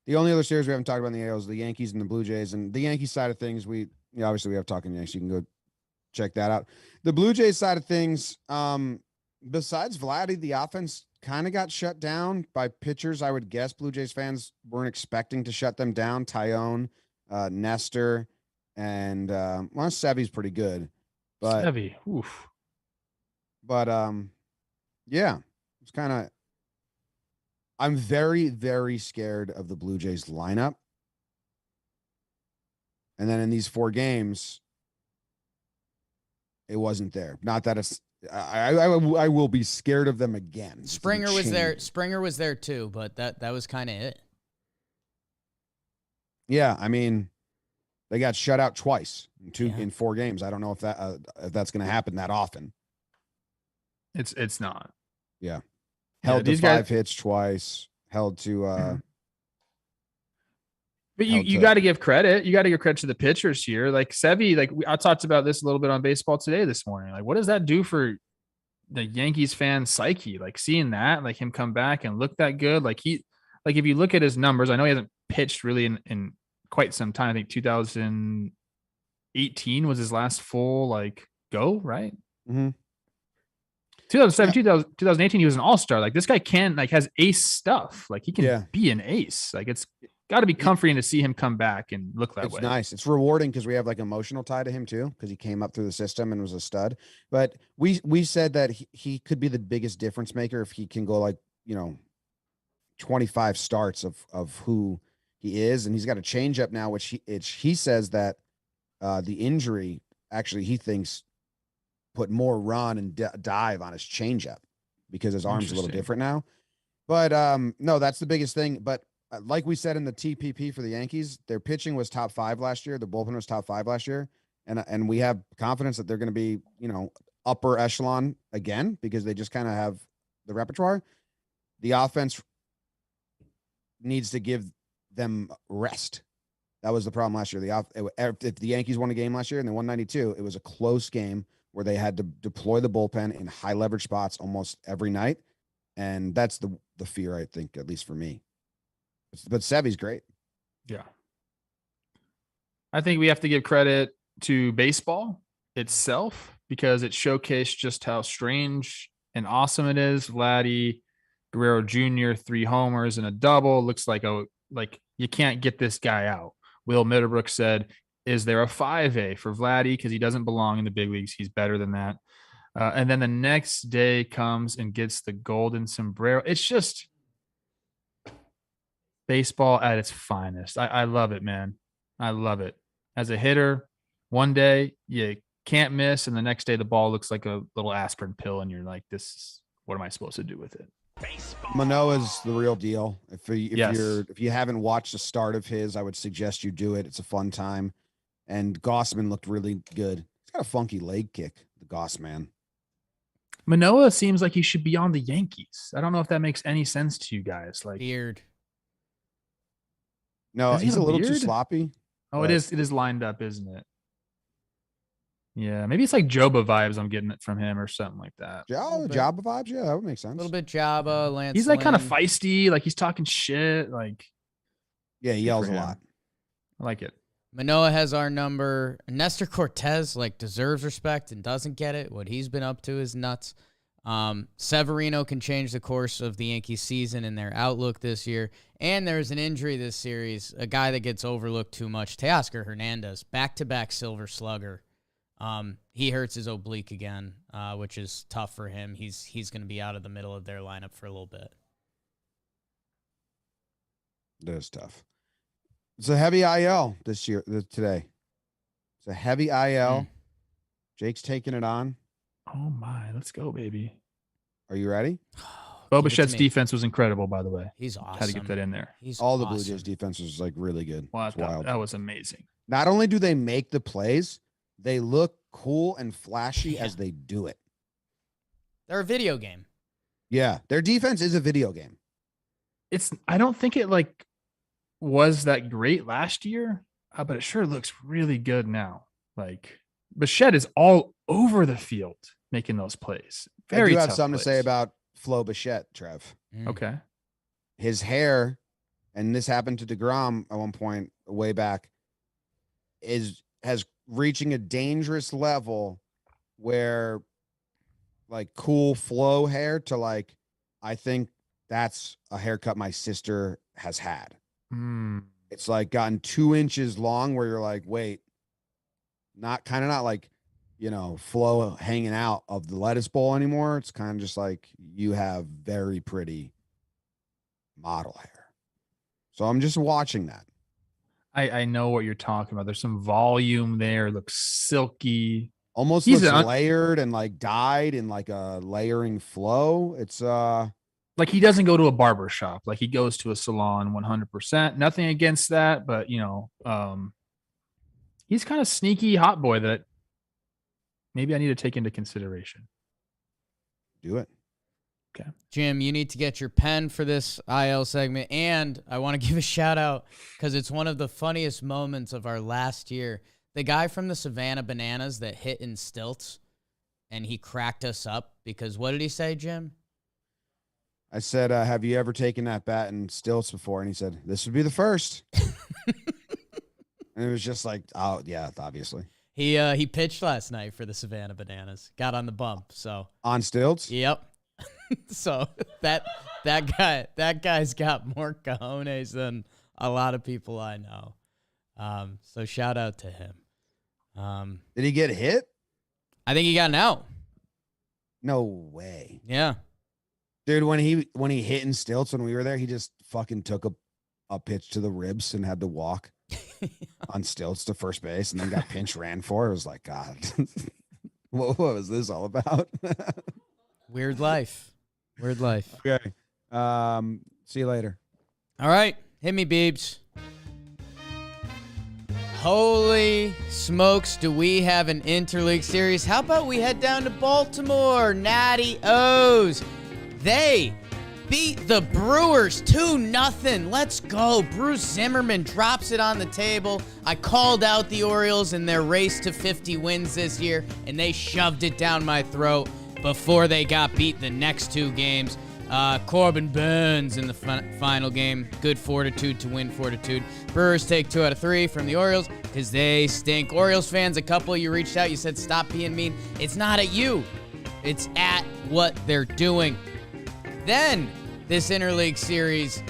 The only other series we haven't talked about in the AL is the Yankees and the Blue Jays. And the Yankees side of things, obviously we have Talkin Yanks. You can go check that out. The Blue Jays side of things, besides Vladdy, the offense kind of got shut down by pitchers. I would guess Blue Jays fans weren't expecting to shut them down. Tyone, Nestor, and Sevy's pretty good. But Sevy, oof. But yeah, it's kind of. I'm very, very scared of the Blue Jays lineup. And then in these 4 games, it wasn't there. Not that it's I will be scared of them again. Springer was there. Springer was there too, but that was kind of it. Yeah, I mean, they got shut out twice in 4 games. I don't know if that's going to happen that often. It's not. Yeah. Held to 5 hits twice. Held to but you got to give credit. You got to give credit to the pitchers here. Like Sevy, like I talked about this a little bit on Baseball Today this morning. Like, what does that do for the Yankees fan psyche? Like seeing that, like him come back and look that good. Like if you look at his numbers, I know he hasn't pitched really in quite some time. I think 2018 was his last full go, right? Mm-hmm. 2018, he was an all-star. Like this guy has ace stuff. Like he can be an ace. Like it's got to be comforting to see him come back and look that way. It's nice. It's rewarding because we have emotional tie to him too, because he came up through the system and was a stud. But we said that he could be the biggest difference maker if he can go 25 starts of who he is, and he's got a changeup now, which he says that the injury actually he thinks put more run and dive on his changeup because his arm's a little different now. But no, that's the biggest thing. But like we said in the TPP for the Yankees, their pitching was top 5 last year. The bullpen was top 5 last year. And we have confidence that they're going to be, upper echelon again because they just kind of have the repertoire. The offense needs to give them rest. That was the problem last year. If the Yankees won a game last year and they won 92, it was a close game where they had to deploy the bullpen in high leverage spots almost every night. And that's the fear, I think, at least for me. But Sevy's great. Yeah. I think we have to give credit to baseball itself because it showcased just how strange and awesome it is. Vladdy, Guerrero Jr., 3 homers and a double. Looks like you can't get this guy out. Will Middlebrook said, "Is there a 5A for Vladdy? Because he doesn't belong in the big leagues. He's better than that." And then the next day comes and gets the golden sombrero. It's just baseball at its finest. I love it, man. I love it. As a hitter, one day you can't miss, and the next day the ball looks like a little aspirin pill, and you're like, what am I supposed to do with it? Manoah's the real deal. If Yes. you haven't watched the start of his, I would suggest you do it. It's a fun time. And Gossman looked really good. He's got a funky leg kick, the Goss man. Manoah seems like he should be on the Yankees. I don't know if that makes any sense to you guys. Like, Beard. No, Does he he's a have a little too beard? sloppy. oh, it is lined up, isn't it? Yeah, maybe it's like Joba vibes. I'm getting it from him or something like that. Oh, Jabba vibes. Yeah, that would make A sense. little bit Jabba, Lance. He's like kind of Lynn. feisty, like he's talking shit. Like, Yeah, he good yells for a him. lot. I like it. Manoah has our number. Nestor Cortez deserves respect and doesn't get it. What he's been up to is nuts. Severino can change the course of the Yankees season and their outlook this year. And there's an injury this series, a guy that gets overlooked too much, Teoscar Hernandez, back-to-back Silver Slugger. He hurts his oblique again, which is tough for him. He's going to be out of the middle of their lineup for a little bit. That is tough. It's a heavy IL today. It's a heavy IL. Jake's taking it on. Oh my, let's go, baby. Are you ready? Bo Give it to Bichette's me. defense was incredible, by the way. He's awesome. Had to get that in there. He's All the awesome. Blue Jays defense was really good. Wow, It's wild. that was amazing. Not only do they make the plays, they look cool and flashy Yeah. as they do it. They're a video game. Yeah, their defense is a video game. I don't think it was that great last year, but it sure looks really good now. Like, Bichette is all over the field making those plays. I do have tough something to say plays. about Flo Bichette, Trev. Okay. His hair, and this happened to DeGrom at one point way back, has reaching a dangerous level where cool flow hair to I think that's a haircut my sister has had. It's gotten 2 inches long where you're like, wait, not flow hanging out of the lettuce bowl anymore. It's kind of just you have very pretty model hair. So I'm just watching that. I know what you're talking about. There's some volume there. It looks silky. Almost He's looks an- layered and dyed in a layering flow. It's Like, he doesn't go to a barber shop. Like, he goes to a salon 100%. Nothing against that, but he's kind of sneaky hot boy that maybe I need to take into consideration. do it. Jim, you need to get your pen for this IL segment, and I want to give a shout out because it's one of the funniest moments of our last year. The guy from the Savannah Bananas that hit in stilts, and he cracked us up because what did he say, Jim? I said, have you ever taken that bat in stilts before? And he said, this would be the first. And it was just oh yeah, obviously. He pitched last night for the Savannah Bananas. Got on the bump. So On stilts? yep. So that guy's got more cojones than a lot of people I know. So shout out to him. Did he get hit? I think he got an out. No way. Yeah. Dude, when he hit in stilts when we were there, he just fucking took a pitch to the ribs and had to walk on stilts to first base and then got pinch ran for. It was like, God, what was this all about? Weird life. Weird life. Okay. See you later. All right. Hit me, Beebs. Holy smokes, do we have an interleague series? How about we head down to Baltimore? Natty O's. They beat the Brewers 2-0. Let's go. Bruce Zimmerman drops it on the table. I called out the Orioles in their race to 50 wins this year, and they shoved it down my throat before they got beat the next 2 games. Corbin Burns in the final game. Good fortitude to win fortitude. Brewers take 2 out of 3 from the Orioles. because they stink. Orioles fans, a couple of you reached out. You said, stop being mean. It's not at you. It's at what they're doing. Then, this interleague series,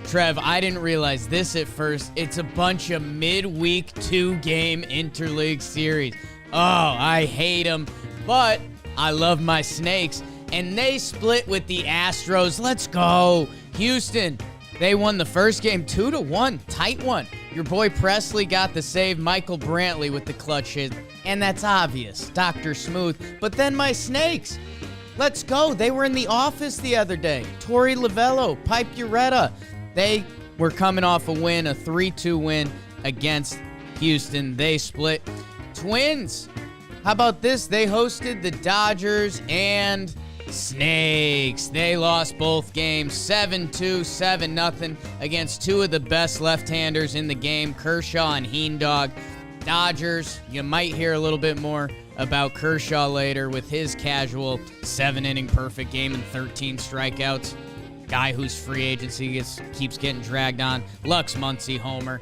Trev, I didn't realize this at first. It's a bunch of midweek 2-game interleague series. Oh, I hate them, but I love my Snakes. And they split with the Astros. Let's go. Houston, they won the first game 2-1. Tight one. Your boy Presley got the save. Michael Brantley with the clutch hit. And that's obvious. Dr. Smooth. But then my Snakes. Let's go. They were in the office the other day. Torey Lovello, Pipe Ureta. They were coming off a win, a 3-2 win against Houston. They split. Twins. How about this? They hosted the Dodgers and Snakes. They lost both games 7-2, 7-0 against two of the best left-handers in the game, Kershaw and Heendog. Dodgers, you might hear a little bit more about Kershaw later with his casual 7-inning perfect game and 13 strikeouts. Guy whose free agency keeps getting dragged on. Lux Muncy homer.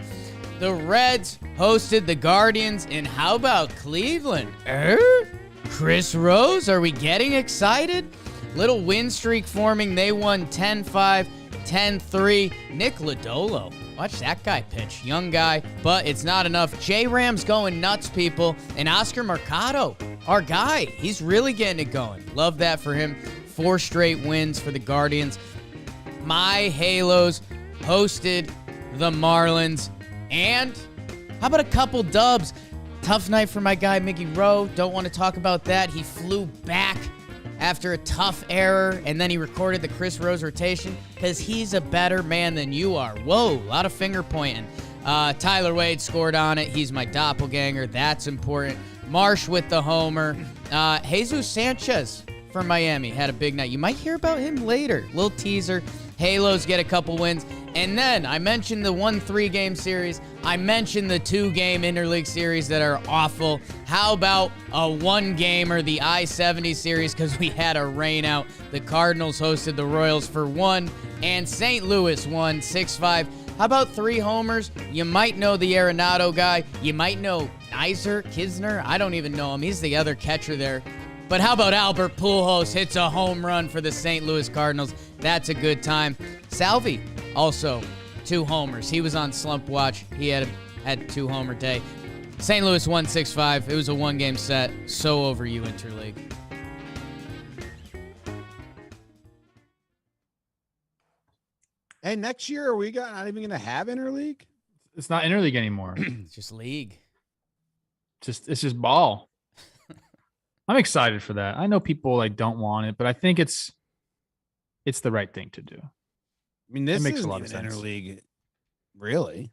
The Reds hosted the Guardians, and how about Cleveland? Chris Rose, are we getting excited? Little win streak forming. They won 10-5, 10-3. Nick Lodolo, watch that guy pitch. Young guy, but it's not enough. J-Ram's going nuts, people. And Oscar Mercado, our guy, he's really getting it going. Love that for him. 4 straight wins for the Guardians. My Halos hosted the Marlins. And how about a couple dubs? Tough night for my guy, Mickey Rowe. Don't want to talk about that. He flew back after a tough error, and then he recorded the Chris Rose rotation because he's a better man than you are. Whoa, a lot of finger pointing. Tyler Wade scored on it. He's my doppelganger. That's important. Marsh with the homer. Jesus Sanchez from Miami had a big night. You might hear about him later. Little teaser. Halos get a couple wins. And then I mentioned the 1-3-game series. I mentioned the 2-game interleague series that are awful. How about a 1-gamer, the I-70 series, because we had a rain out. The Cardinals hosted the Royals for 1, and St. Louis won 6-5. How about 3 homers? You might know the Arenado guy. You might know Kisner. I don't even know him. He's the other catcher there. But how about Albert Pujols hits a home run for the St. Louis Cardinals? That's a good time. Salvi, also 2 homers. He was on Slump Watch. He had 2-homer day. St. Louis won 6-5. It was a 1-game set. So over you, Interleague. Hey, next year, are we not even going to have interleague? It's not interleague anymore. It's just league. It's just ball. I'm excited for that. I know people don't want it, but I think it's the right thing to do. I mean, this makes is a lot of sense. Interleague, really.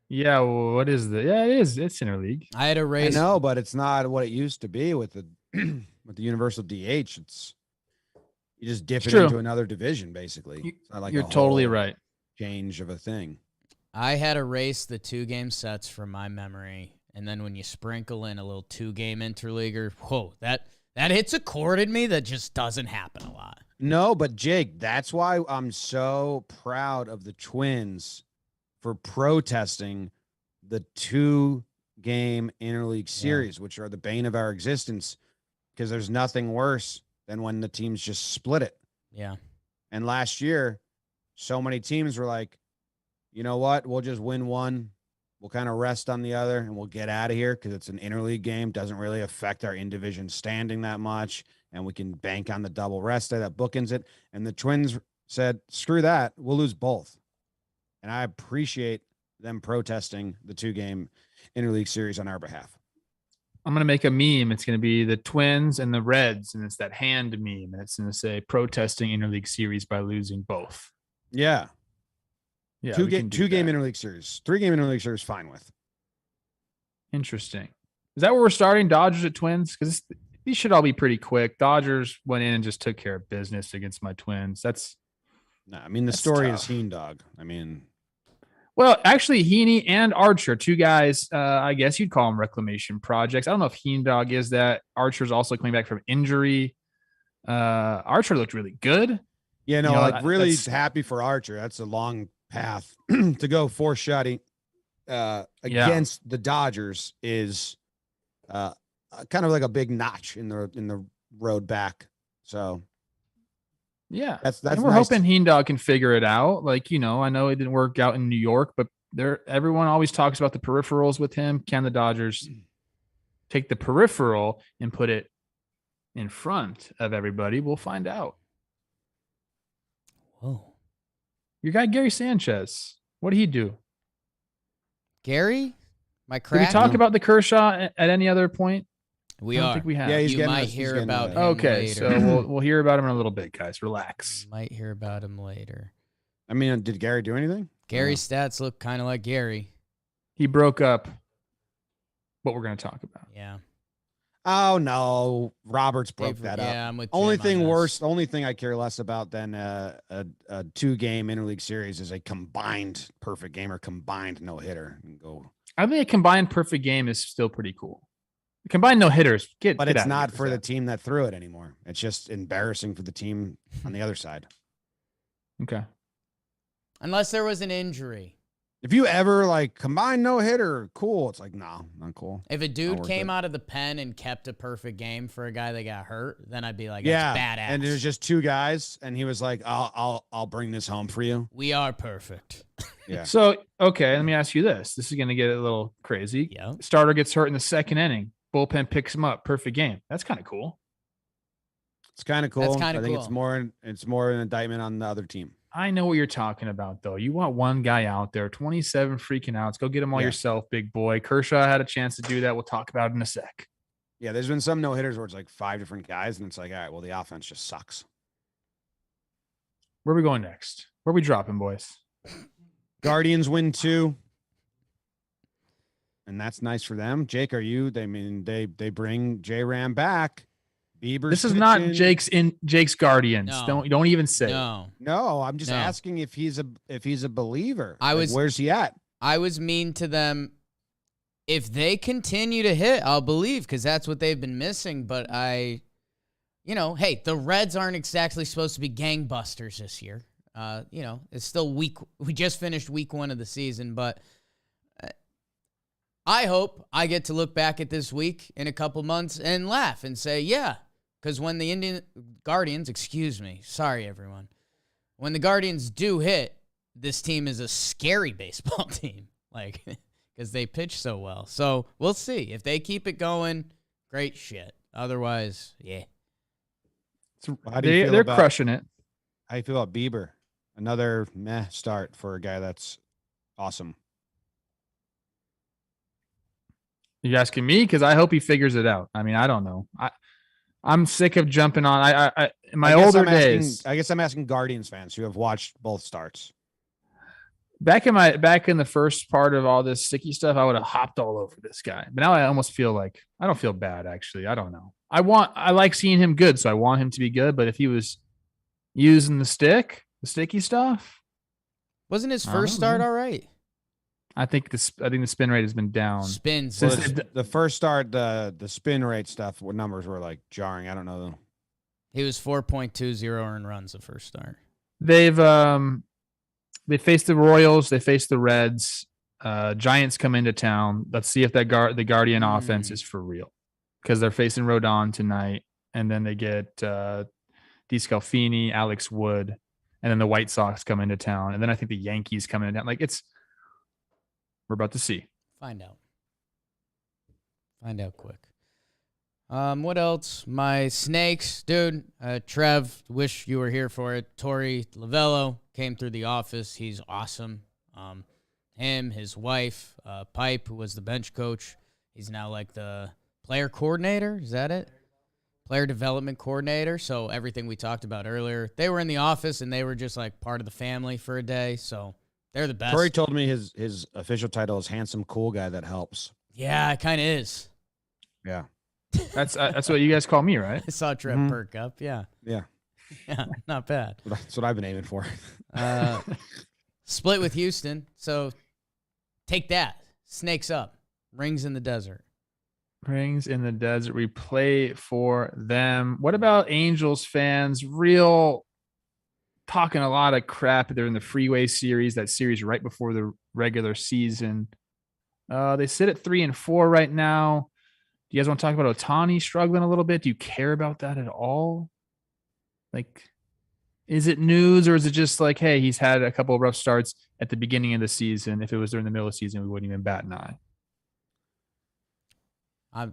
Yeah, well, what is the? Yeah, it is. It's interleague. I had a race. I know, but it's not what it used to be with the with the universal DH. It's you just dip it into another division, basically. It's not like you're totally right. Change of a thing. I had to race the 2-game sets from my memory, and then when you sprinkle in a little 2-game interleaguer, whoa, that hits a chord in me that just doesn't happen a lot. No, but Jake, that's why I'm so proud of the Twins for protesting the 2-game interleague series, which are the bane of our existence, because there's nothing worse than when the teams just split it. Yeah. And last year, so many teams were like, you know what? We'll just win one. We'll kind of rest on the other, and we'll get out of here because it's an interleague game. Doesn't really affect our in-division standing that much, and we can bank on the double rest day that bookends it. And the Twins said, screw that. We'll lose both. And I appreciate them protesting the 2-game interleague series on our behalf. I'm going to make a meme. It's going to be the Twins and the Reds, and it's that hand meme. And it's going to say protesting interleague series by losing both. Yeah. Yeah. 2-game interleague series. 3-game interleague series, fine with. Interesting. Is that where we're starting? Dodgers at Twins? Because these should all be pretty quick. Dodgers went in and just took care of business against my Twins. No, I mean, the story is Heendog. I mean, well, actually, Heaney and Archer, 2 guys, I guess you'd call them reclamation projects. I don't know if Heendog is that. Archer's also coming back from injury. Archer looked really good. Yeah, no, really happy for Archer. That's a long path to go 4 shutty. against the Dodgers is kind of like a big notch in the road back. So Yeah, that's and we're nice. hoping Heendog can figure it out. Like, I know it didn't work out in New York, but everyone always talks about the peripherals with him. Can the Dodgers take the peripheral and put it in front of everybody? We'll find out. Whoa. Your guy Gary Sanchez, what did he do? Gary, my Did we crack. talk about the Kershaw at any other point? We I don't are. think we have. Yeah, You might hear about him Okay, later. so we'll hear about him in a little bit, guys. Relax. You might hear about him later. I mean, did Gary do anything? Gary's stats look kind of like Gary. He broke up what we're going to talk about. Yeah. Oh no, Roberts broke that up. Yeah, I'm with Only Jim on thing this. worse, the only thing I care less about than a 2-game interleague series is a combined perfect game or combined no hitter. And go. I think a combined perfect game is still pretty cool. Combined no hitters, but it's not for the team that threw it anymore. It's just embarrassing for the team on the other side. Okay. Unless there was an injury. If you ever like combined no hitter, cool. It's like, no, not cool. If a dude came out of the pen and kept a perfect game for a guy that got hurt, then I'd be like, yeah, that's badass. And there's just 2 guys, and he was like, I'll bring this home for you. We are perfect. Yeah. So, okay, let me ask you this. This is going to get a little crazy. Yeah. Starter gets hurt in the second inning. Bullpen picks him up. Perfect game. That's kind of cool. It's kind of cool. That's kinda I think cool. it's more an indictment on the other team. I know what you're talking about, though. You want one guy out there, 27 freaking outs. Go get them all yourself, big boy. Kershaw had a chance to do that. We'll talk about it in a sec. Yeah, there's been some no hitters where it's like 5 different guys, and it's like, all right, well, the offense just sucks. Where are we going next? Where are we dropping, boys? Guardians win 2. And that's nice for them. Jake, are you? They bring J-Ram back. Bieber's this is not Jake's Guardians. No. Don't even say. No, I'm just asking if he's a believer. Where's he at? I was mean to them. If they continue to hit, I'll believe, because that's what they've been missing. But hey, the Reds aren't exactly supposed to be gangbusters this year. It's still week. We just finished week 1 of the season, but I hope I get to look back at this week in a couple months and laugh and say, yeah, because when the Guardians, sorry everyone, when the Guardians do hit, this team is a scary baseball team, like, because they pitch so well. So we'll see if they keep it going. Great shit. Otherwise, yeah. They're crushing it. How you feel about Bieber? Another meh start for a guy that's awesome. You asking me? Because I hope he figures it out. I mean, I don't know. I'm sick of jumping on. I in my older days. I guess I'm asking Guardians fans who have watched both starts. Back in the first part of all this sticky stuff, I would have hopped all over this guy. But now I almost feel like I don't feel bad. Actually, I don't know. I like seeing him good, so I want him to be good. But if he was using the sticky stuff, wasn't his first start all right? I think the spin rate has been down. Spins. Well, the first start, the spin rate stuff, what numbers were like jarring. I don't know. He was 4.20 earned runs the first start. They faced the Royals. They faced the Reds. Giants come into town. Let's see if the Guardian offense is for real, because they're facing Rodon tonight, and then they get DeScalfini, Alex Wood, and then the White Sox come into town, and then I think the Yankees come into town. Like we're about to see. Find out quick. What else? My snakes, dude. Trev, wish you were here for it. Tori Lavello came through the office. He's awesome. Him, his wife, Pipe, who was the bench coach. He's now like the player coordinator. Is that it? Player development coordinator. So everything we talked about earlier, they were in the office and they were just like part of the family for a day. So they're the best. Tori told me his official title is handsome cool guy that helps. Yeah, it kind of is. Yeah. That's what you guys call me, right? I saw Trev perk up. Yeah. Yeah. Yeah, not bad. That's what I've been aiming for. Split with Houston. So take that. Snakes up. Rings in the desert. Rings in the desert. We play for them. What about Angels fans? Talking a lot of crap. They're in the Freeway series, that series right before the regular season. They sit at 3-4 right now. Do you guys want to talk about Ohtani struggling a little bit? Do you care about that at all? Like, is it news or is it just like, hey, he's had a couple of rough starts at the beginning of the season? If it was during the middle of the season, we wouldn't even bat an eye.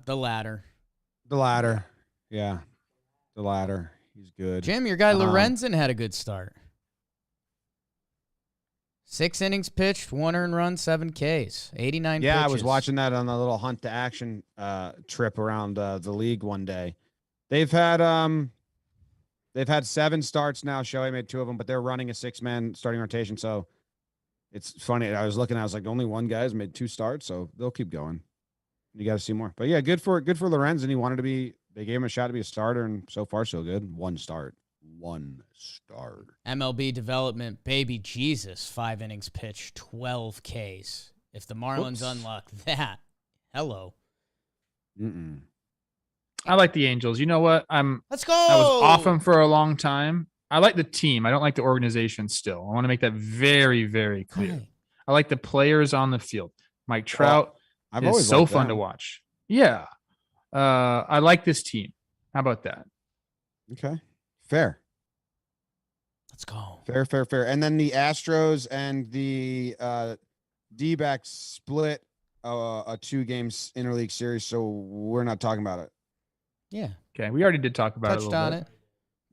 The latter. The latter. Yeah. The latter. He's good. Jim, your guy Lorenzen had a good start. 6 innings pitched, 1 earned run, 7 Ks, 89 Yeah, pitches. I was watching that on the little hunt to action trip around the league one day. They've had 7 starts now. Shohei made 2 of them, but they're running a 6-man starting rotation. So it's funny. I was like, only one guy's made 2 starts, so they'll keep going. You got to see more. But yeah, good for Lorenzen. He wanted to be. They gave him a shot to be a starter, and so far so good. 1 start. MLB development, baby Jesus, 5 innings pitched, 12 Ks. If the Marlins unlock that, hello. I like the Angels. You know what? Let's go. I was off them for a long time. I like the team. I don't like the organization still. I want to make that very, very clear. Hey. I like the players on the field. Mike Trout I've is always so liked fun them. to watch. Yeah. I like this team. How about that? Okay. Fair. Let's go. Fair. And then the Astros and the D-backs split a 2-game interleague series, so we're not talking about it. Yeah. Okay. We already did talk about Touched it. on it.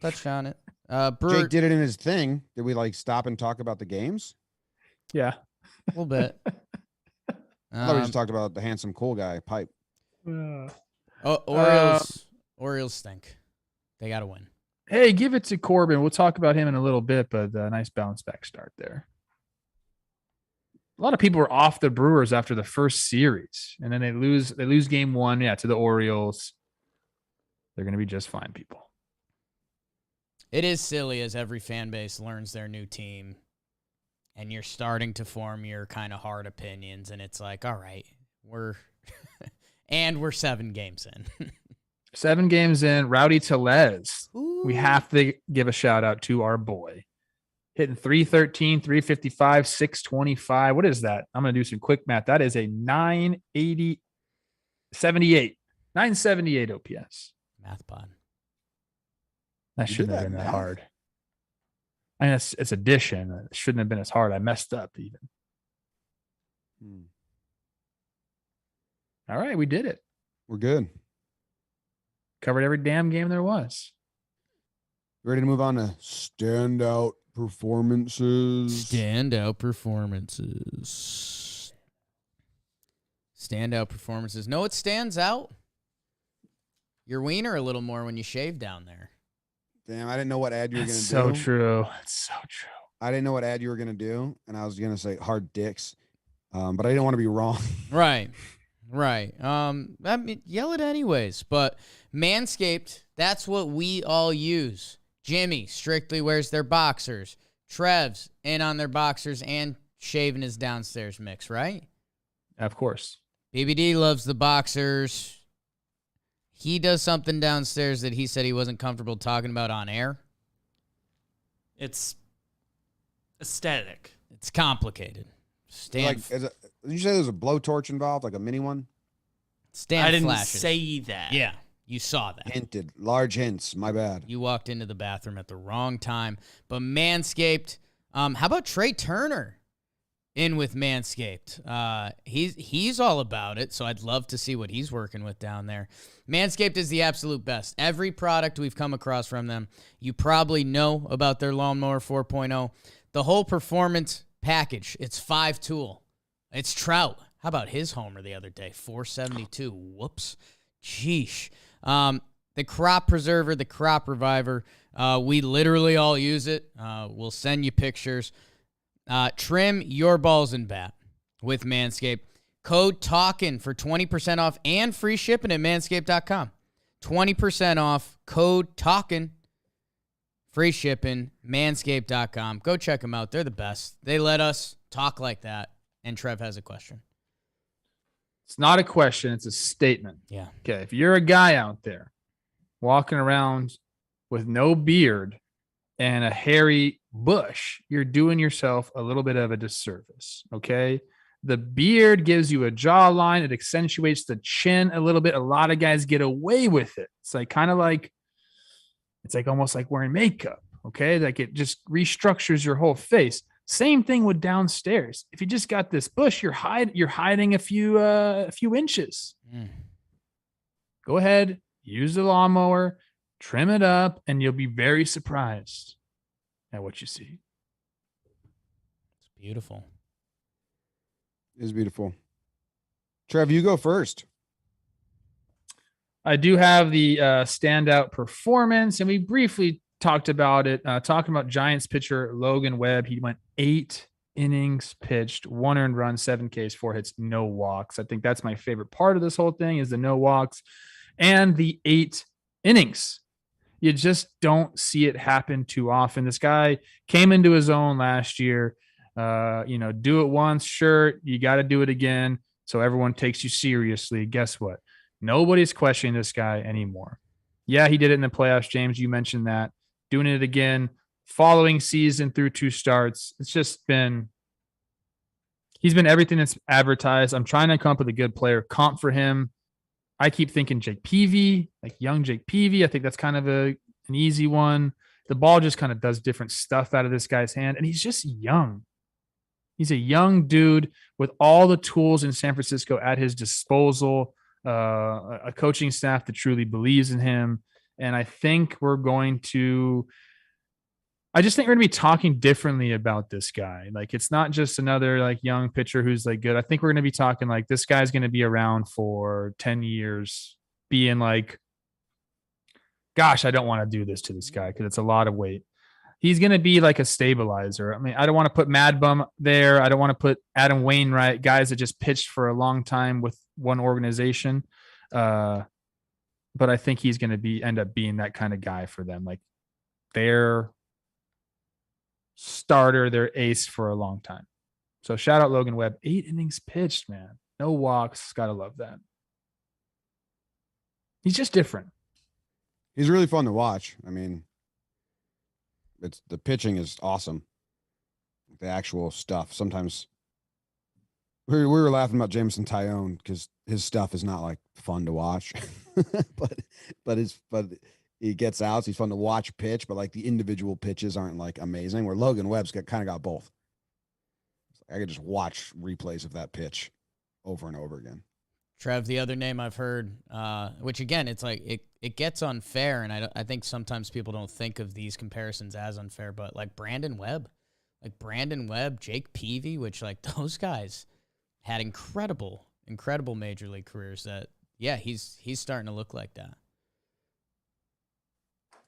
Touched on it. Jake did it in his thing. Did we stop and talk about the games? Yeah. A little bit. I thought we just talked about the handsome cool guy, Pipe. Orioles stink. They got to win. Hey, give it to Corbin. We'll talk about him in a little bit, but a nice bounce back start there. A lot of people were off the Brewers after the first series, and then they lose game 1, to the Orioles. They're going to be just fine, people. It is silly as every fan base learns their new team, and you're starting to form your kind of hard opinions, and it's like, all right, we're 7 games in. 7 games in, Rowdy Tellez. Ooh. We have to give a shout out to our boy. Hitting 313, 355, 625. What is that? I'm going to do some quick math. That is a 978 OPS. Math pod. That shouldn't have been that hard. I mean, it's addition. It shouldn't have been as hard. I messed up even. All right, we did it. We're good. Covered every damn game there was. Ready to move on to standout performances. Standout performances. Standout performances. No, it stands out. Your wiener a little more when you shave down there. Damn, I didn't know what ad you were going to do. So true. It's so true. I didn't know what ad you were going to do, and I was going to say hard dicks, but I didn't want to be wrong. Right. I mean, yell it anyways, but Manscaped, that's what we all use. Jimmy strictly wears their boxers. Trev's in on their boxers and shaving his downstairs mix, right? Of course. BBD loves the boxers. He does something downstairs that he said he wasn't comfortable talking about on air. It's aesthetic. It's complicated. Did you say there's a blowtorch involved, like a mini one? I didn't flashes. say that. Yeah, you saw that. Hinted. Large hints. My bad. You walked into the bathroom at the wrong time. But Manscaped, how about Trey Turner in with Manscaped? He's all about it, so I'd love to see what he's working with down there. Manscaped is the absolute best. Every product we've come across from them, you probably know about their Lawnmower 4.0. The whole performance package, it's 5-tool. It's Trout. How about his homer the other day? 472. Whoops. Sheesh. The crop preserver, the crop reviver. We literally all use it. We'll send you pictures. Trim your balls and bat with Manscaped. Code Talkin for 20% off and free shipping at manscaped.com. 20% off. Code Talkin. Free shipping. Manscaped.com. Go check them out. They're the best. They let us talk like that. And Trev has a question. It's not a question. It's a statement. Yeah. Okay. If you're a guy out there walking around with no beard and a hairy bush, you're doing yourself a little bit of a disservice. Okay. The beard gives you a jawline. It accentuates the chin a little bit. A lot of guys get away with it. It's like it's like almost like wearing makeup. Okay. Like it just restructures your whole face. Same thing with downstairs. If you just got this bush, you're hiding a few inches. Go ahead, use the lawnmower, trim it up, and you'll be very surprised at what you see. It's beautiful. It is beautiful. Trev, you go first. I do have the standout performance, and we briefly talked about it. Talking about Giants pitcher Logan Webb. He went 8 innings pitched, 1 earned run, 7 Ks, 4 hits, no walks. I think that's my favorite part of this whole thing is the no walks and the 8 innings. You just don't see it happen too often. This guy came into his own last year. Do it once, sure, you got to do it again so everyone takes you seriously. Guess what? Nobody's questioning this guy anymore. Yeah, he did it in the playoffs, James. You mentioned that. Doing it again, following season through 2 starts. It's just been – he's been everything that's advertised. I'm trying to come up with a good player comp for him. I keep thinking Jake Peavy, like young Jake Peavy. I think that's kind of an easy one. The ball just kind of does different stuff out of this guy's hand, and he's just young. He's a young dude with all the tools in San Francisco at his disposal, a coaching staff that truly believes in him. And I think we're going to be talking differently about this guy. Like, it's not just another like young pitcher who's like good. I think we're going to be talking like this guy's going to be around for 10 years being like, gosh, I don't want to do this to this guy because it's a lot of weight. He's going to be like a stabilizer. I mean, I don't want to put Mad Bum there. I don't want to put Adam Wainwright, guys that just pitched for a long time with one organization. But I think he's going to end up being that kind of guy for them. Like their starter, their ace for a long time. So shout out Logan Webb. 8 innings pitched, man. No walks. Got to love that. He's just different. He's really fun to watch. I mean, the pitching is awesome. The actual stuff. Sometimes we were laughing about Jameson Tyone because his stuff is not like fun to watch, but he gets outs. He's fun to watch pitch, but like the individual pitches aren't like amazing. Where Logan Webb's kind of got both. I could just watch replays of that pitch over and over again. Trev, the other name I've heard, which again, it's like it gets unfair, and I think sometimes people don't think of these comparisons as unfair, but like Brandon Webb, Jake Peavy, which like those guys had incredible major league careers. That he's starting to look like that.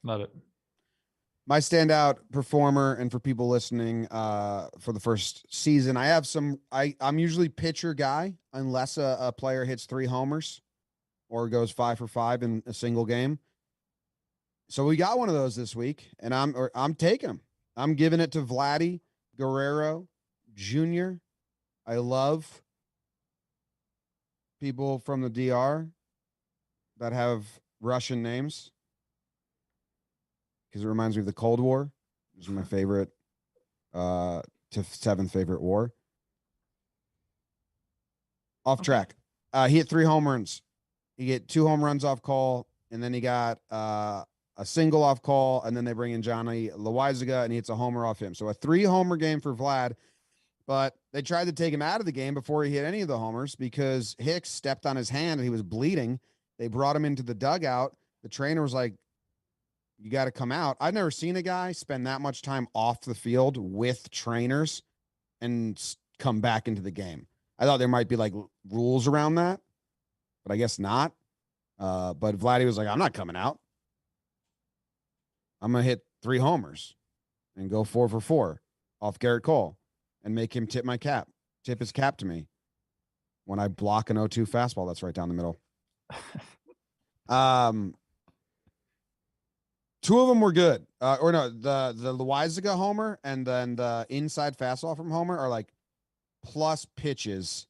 Love it. My standout performer, and for people listening, for the first season, I have I'm usually pitcher guy unless a player hits 3 homers or goes 5 for 5 in a single game. So we got one of those this week, and I'm taking him. I'm giving it to Vladdy Guerrero Jr. I love people from the DR that have Russian names, because it reminds me of the Cold War. This is my favorite, to 7th favorite war. Off track. He hit 3 home runs. He get 2 home runs off call, and then he got a single off call, and then they bring in Johnny Loizaga, and he hits a homer off him. So a 3-homer game for Vlad, but they tried to take him out of the game before he hit any of the homers because Hicks stepped on his hand and he was bleeding. They brought him into the dugout. The trainer was like, you got to come out. I've never seen a guy spend that much time off the field with trainers and come back into the game. I thought there might be like rules around that, but I guess not. But Vladdy was like, I'm not coming out. I'm going to hit 3 homers and go 4 for 4 off Garrett Cole and make him tip his cap to me when I block an 0-2 fastball that's right down the middle. 2 of them were good. The Loizaga homer and then the inside fastball from Homer are like plus pitches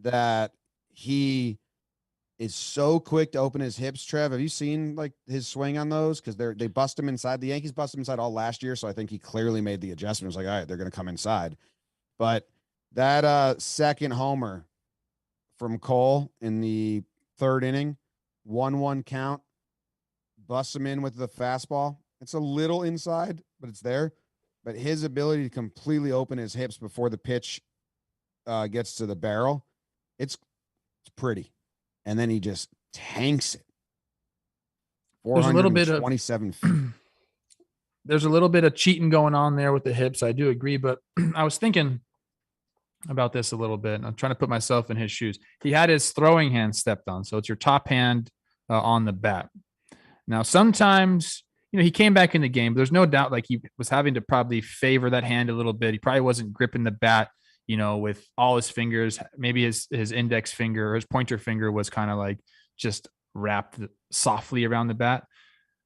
that he is so quick to open his hips. Trev, have you seen like his swing on those? Because they bust him inside. The Yankees bust him inside all last year, so I think he clearly made the adjustment. It was like, all right, they're going to come inside. But That second homer from Cole in the third inning, 1-1 count, busts him in with the fastball. It's a little inside, but it's there. But his ability to completely open his hips before the pitch gets to the barrel, it's pretty. And then he just tanks it. There's a little bit of 27 feet. There's a little bit of cheating going on there with the hips. I do agree, but I was thinking about this a little bit. And I'm trying to put myself in his shoes. He had his throwing hand stepped on, so it's your top hand on the bat. Now, sometimes, he came back in the game, but there's no doubt like he was having to probably favor that hand a little bit. He probably wasn't gripping the bat, with all his fingers. Maybe his index finger or his pointer finger was kind of like just wrapped softly around the bat.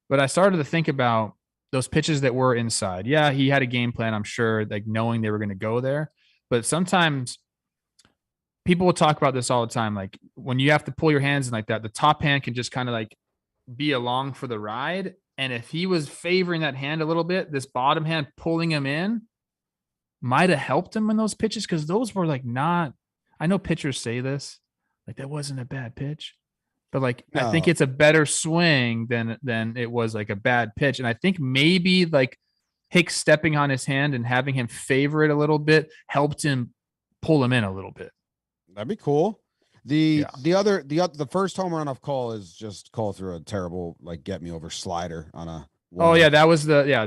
But I started to think about those pitches that were inside. Yeah, he had a game plan, I'm sure, like knowing they were going to go there. But sometimes people will talk about this all the time. Like when you have to pull your hands in like that, the top hand can just kind of like be along for the ride. And if he was favoring that hand a little bit, this bottom hand pulling him in might have helped him in those pitches, because those were like not, I know pitchers say this, like that wasn't a bad pitch. But like, I think it's a better swing than it was like a bad pitch. And I think maybe like Hicks stepping on his hand and having him favor it a little bit helped him pull him in a little bit. That'd be cool. The first home run of Cole is just Cole threw a terrible like get me over slider on a. Oh yeah, that was the yeah.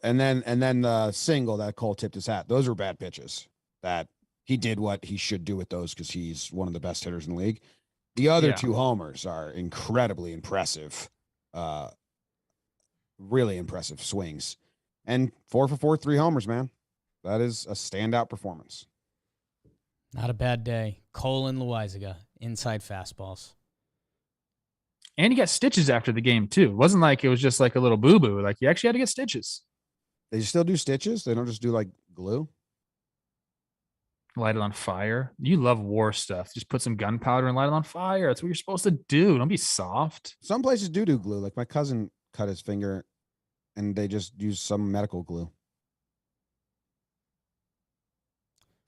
And then the single that Cole tipped his hat. Those were bad pitches. That he did what he should do with those because he's one of the best hitters in the league. The other two homers are incredibly impressive, really impressive swings. And 4 for 4, 3 homers, man. That is a standout performance. Not a bad day. Cole and Loizaga, inside fastballs. And he got stitches after the game, too. It wasn't like it was just like a little boo-boo. Like, he actually had to get stitches. They still do stitches? They don't just do, like, glue? Light it on fire. You love war stuff. Just put some gunpowder and light it on fire. That's what you're supposed to do. Don't be soft. Some places do glue. Like my cousin cut his finger and they just use some medical glue.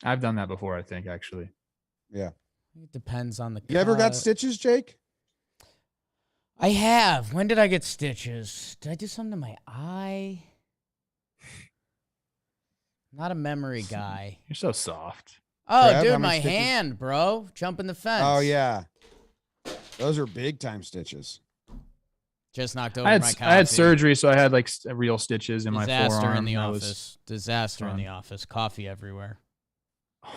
I've done that before, I think, actually. Yeah. It depends on the cut. You ever got stitches, Jake? I have. When did I get stitches? Did I do something to my eye? Not a memory guy. You're so soft. Oh, Trev, dude, my hand, bro. Jumping the fence. Oh, yeah. Those are big time stitches. Just knocked over my coffee. I had surgery, so I had like real stitches in my forearm. Disaster in the office. Disaster in the office. Coffee everywhere.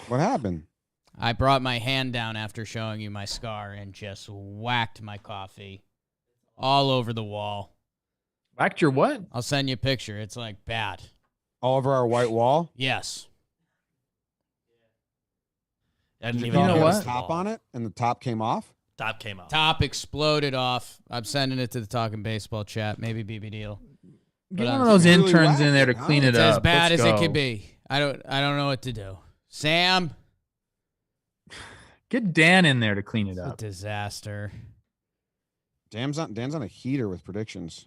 What happened? I brought my hand down after showing you my scar and just whacked my coffee all over the wall. Whacked your what? I'll send you a picture. It's like bad. All over our white wall? Yes. Did you know what? Have a top on it and the top came off? Top came off. Top exploded off. I'm sending it to the Talkin' Baseball chat. Maybe BB Deal. Get one of those interns in there to clean it It's up. as bad Let's as it go. could be. I don't know what to do. Sam. Get Dan in there to clean it It's a up. disaster. Dan's on a heater with predictions.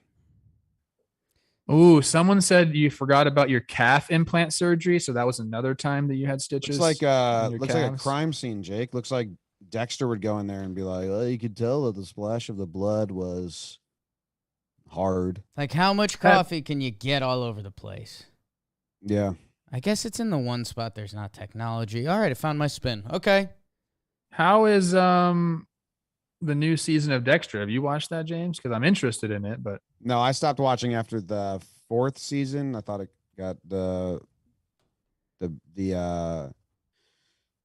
Ooh, someone said you forgot about your calf implant surgery, so that was another time that you had stitches. Looks on your like a calves. crime scene, Jake. Looks like Dexter would go in there and be like, "Oh, you could tell that the splash of the blood was hard." Like, how much coffee can you get all over the place? Yeah. I guess it's in the one spot there's not technology. All right, I found my spin. Okay. How is the new season of Dexter? Have you watched that, James? Because I'm interested in it, but No, I stopped watching after the 4th season. I thought it got the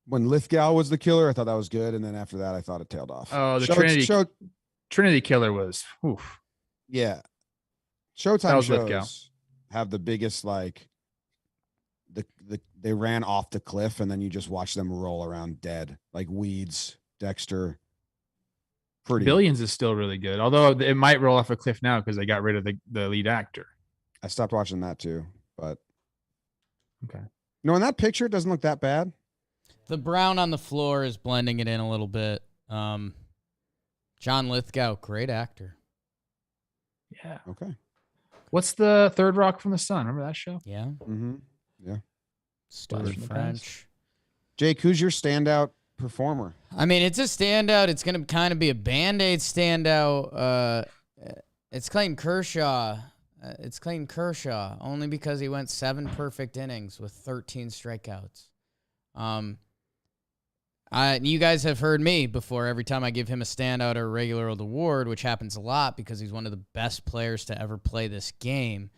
when Lithgow was the killer. I thought that was good, and then after that, I thought it tailed off. oh, the Trinity Killer was. Oof. Yeah. That Showtime was Lithgow. shows have the biggest like they ran off the cliff and then you just watch them roll around dead like weeds. Dexter. Pretty. Billions is still really good, although it might roll off a cliff now because they got rid of the lead actor. I stopped watching that too, but Okay. no, in that picture it doesn't look that bad. The brown on the floor is blending it in a little bit. John Lithgow, great actor. Yeah. Okay. What's the Third Rock from the Sun? Remember that show? Yeah. Mm-hmm. Yeah. Stuart Flash in the French. Jake, who's your standout performer? I mean, it's a standout. It's going to kind of be a Band-Aid standout. It's Clayton Kershaw. It's Clayton Kershaw, only because he went 7 perfect innings with 13 strikeouts. You guys have heard me before. Every time I give him a standout or a regular old award, which happens a lot because he's one of the best players to ever play this game.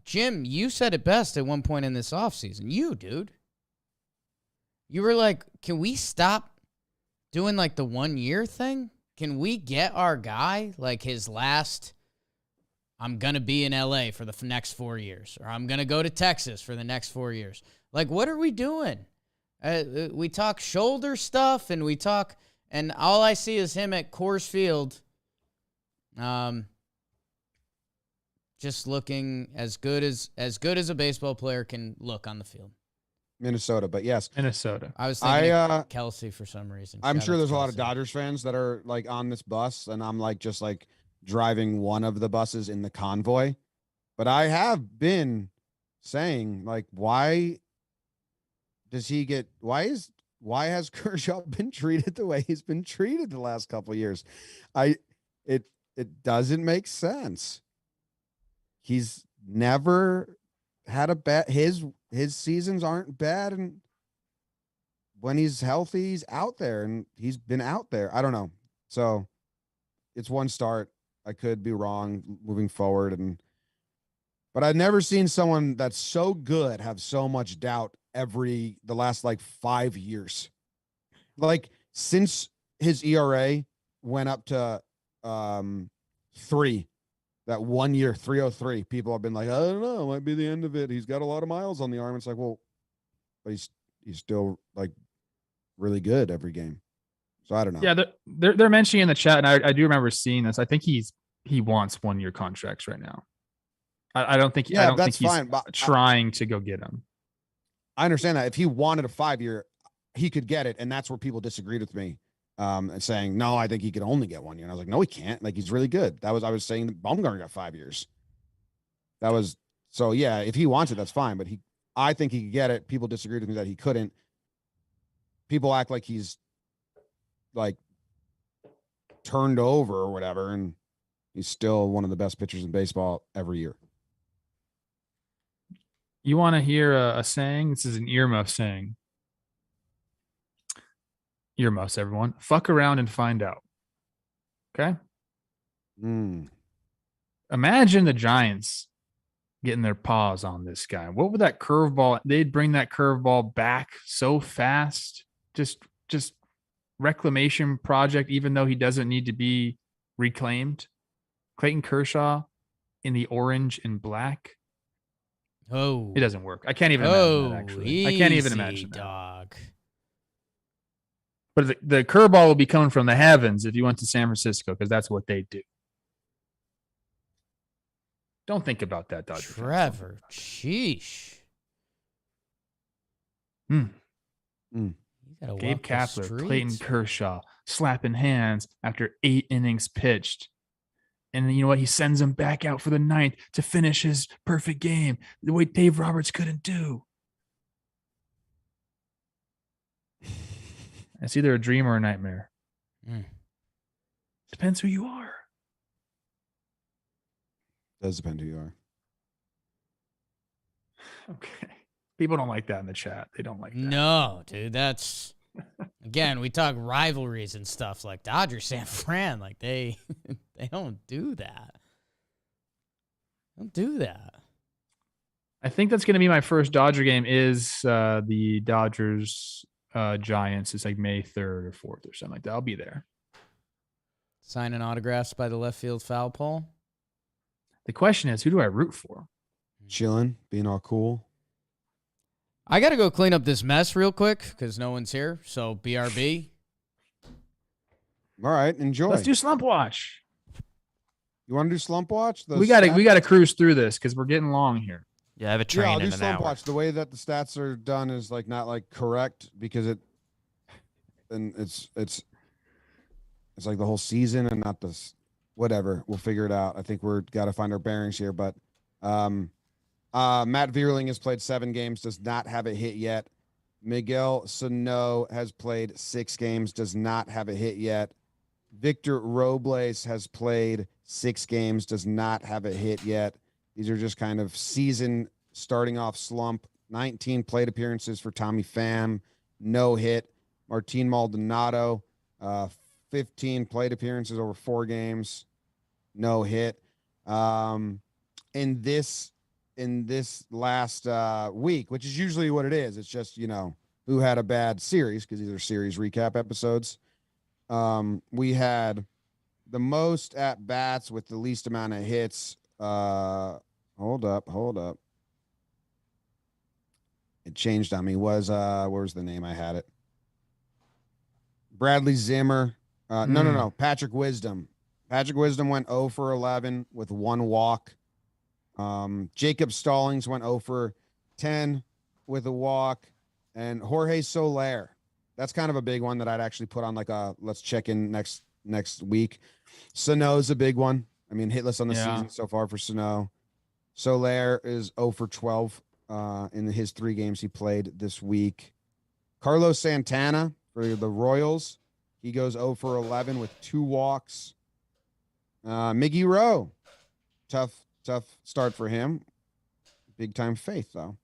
Jim, you said it best at one point in this offseason. Dude. You were like, can we stop doing like the 1 year thing? Can we get our guy like his last, I'm going to be in LA for the next 4 years, or I'm going to go to Texas for the next 4 years? Like, what are we doing? We talk shoulder stuff and and all I see is him at Coors Field. Just looking as good as a baseball player can look on the field. Minnesota, but yes. Minnesota. I was thinking of Kelsey for some reason. I'm Shout sure out there's to a lot of Kelsey. Dodgers fans that are like on this bus, and I'm like just like driving one of the buses in the convoy. But I have been saying, like, why has Kershaw been treated the way he's been treated the last couple of years? It doesn't make sense. He's never had a bad, his seasons aren't bad, and when he's healthy, he's out there, and he's been out there. I don't know. So it's one start. I could be wrong moving forward, but I've never seen someone that's so good have so much doubt the last like 5 years. Like since his ERA went up to 3, that 1 year, 3.03, people have been like, I don't know, it might be the end of it. He's got a lot of miles on the arm. It's like, well, but he's still like really good every game. So I don't know. Yeah, they're mentioning in the chat, and I do remember seeing this. I think he wants 1 year contracts right now. I don't think. Yeah, I don't that's think he's fine. But trying to go get him. I understand that. If he wanted a 5-year, he could get it, and that's where people disagreed with me, and saying no, I think he could only get 1 year. And I was like, no, he can't. Like he's really good. I was saying that Bumgarner got 5 years. So yeah. If he wants it, that's fine. But I think he could get it. People disagreed with me that he couldn't. People act like he's like turned over or whatever, and he's still one of the best pitchers in baseball every year. You want to hear a saying? This is an earmuff saying. Earmuffs, everyone. Fuck around and find out. Okay? Imagine the Giants getting their paws on this guy. What would that curveball? They'd bring that curveball back so fast. Just reclamation project, even though he doesn't need to be reclaimed. Clayton Kershaw in the orange and black. Oh, it doesn't work. I can't even imagine that, actually. I can't even imagine that. Dog. But the curveball will be coming from the heavens if you went to San Francisco, because that's what they do. Don't think about that, Dodger. Trevor, sheesh. Gabe Kapler, Clayton Kershaw, slapping hands after 8 innings pitched. And you know what? He sends him back out for the 9th to finish his perfect game the way Dave Roberts couldn't do. It's either a dream or a nightmare. Depends who you are. Does depend who you are. Okay. People don't like that in the chat. They don't like that. No, dude. That's, again, we talk rivalries and stuff like Dodgers, San Fran. Like, they don't do that. Don't do that. I think that's going to be my first Dodger game is the Dodgers Giants. It's like May 3rd or 4th or something like that. I'll be there. Signing autographs by the left field foul pole. The question is, who do I root for? Chilling, being all cool. I got to go clean up this mess real quick because no one's here. So, BRB. All right, enjoy. Let's do Slump Watch. You want to do Slump Watch? We got to cruise through this because we're getting long here. Yeah, I have a train I'll in do an Slump hour. Watch. The way that the stats are done is like not like correct because it's like the whole season and not this. Whatever, we'll figure it out. I think we're got to find our bearings here, but Matt Vierling has played 7 games, does not have a hit yet. Miguel Sano has played 6 games, does not have a hit yet. Victor Robles has played 6 games, does not have a hit yet. These are just kind of season starting off slump. 19 plate appearances for Tommy Pham, no hit. Martin Maldonado, 15 plate appearances over 4 games, no hit. In this last week, which is usually what it is, it's just, who had a bad series, because these are series recap episodes. We had the most at bats with the least amount of hits. Hold up. It changed on me. Where's the name? I had it. Bradley Zimmer. No. Patrick Wisdom. Patrick Wisdom went 0 for 11 with 1 walk. Jacob Stallings went 0 for 10 with a walk. And Jorge Soler. That's kind of a big one that I'd actually put on like let's check in next week. Sano's a big one. I mean, hitless on the season so far for Sano. Soler is 0 for 12 in his 3 games he played this week. Carlos Santana for the Royals. He goes 0 for 11 with 2 walks. Miggy Rowe. Tough start for him. Big time faith, though.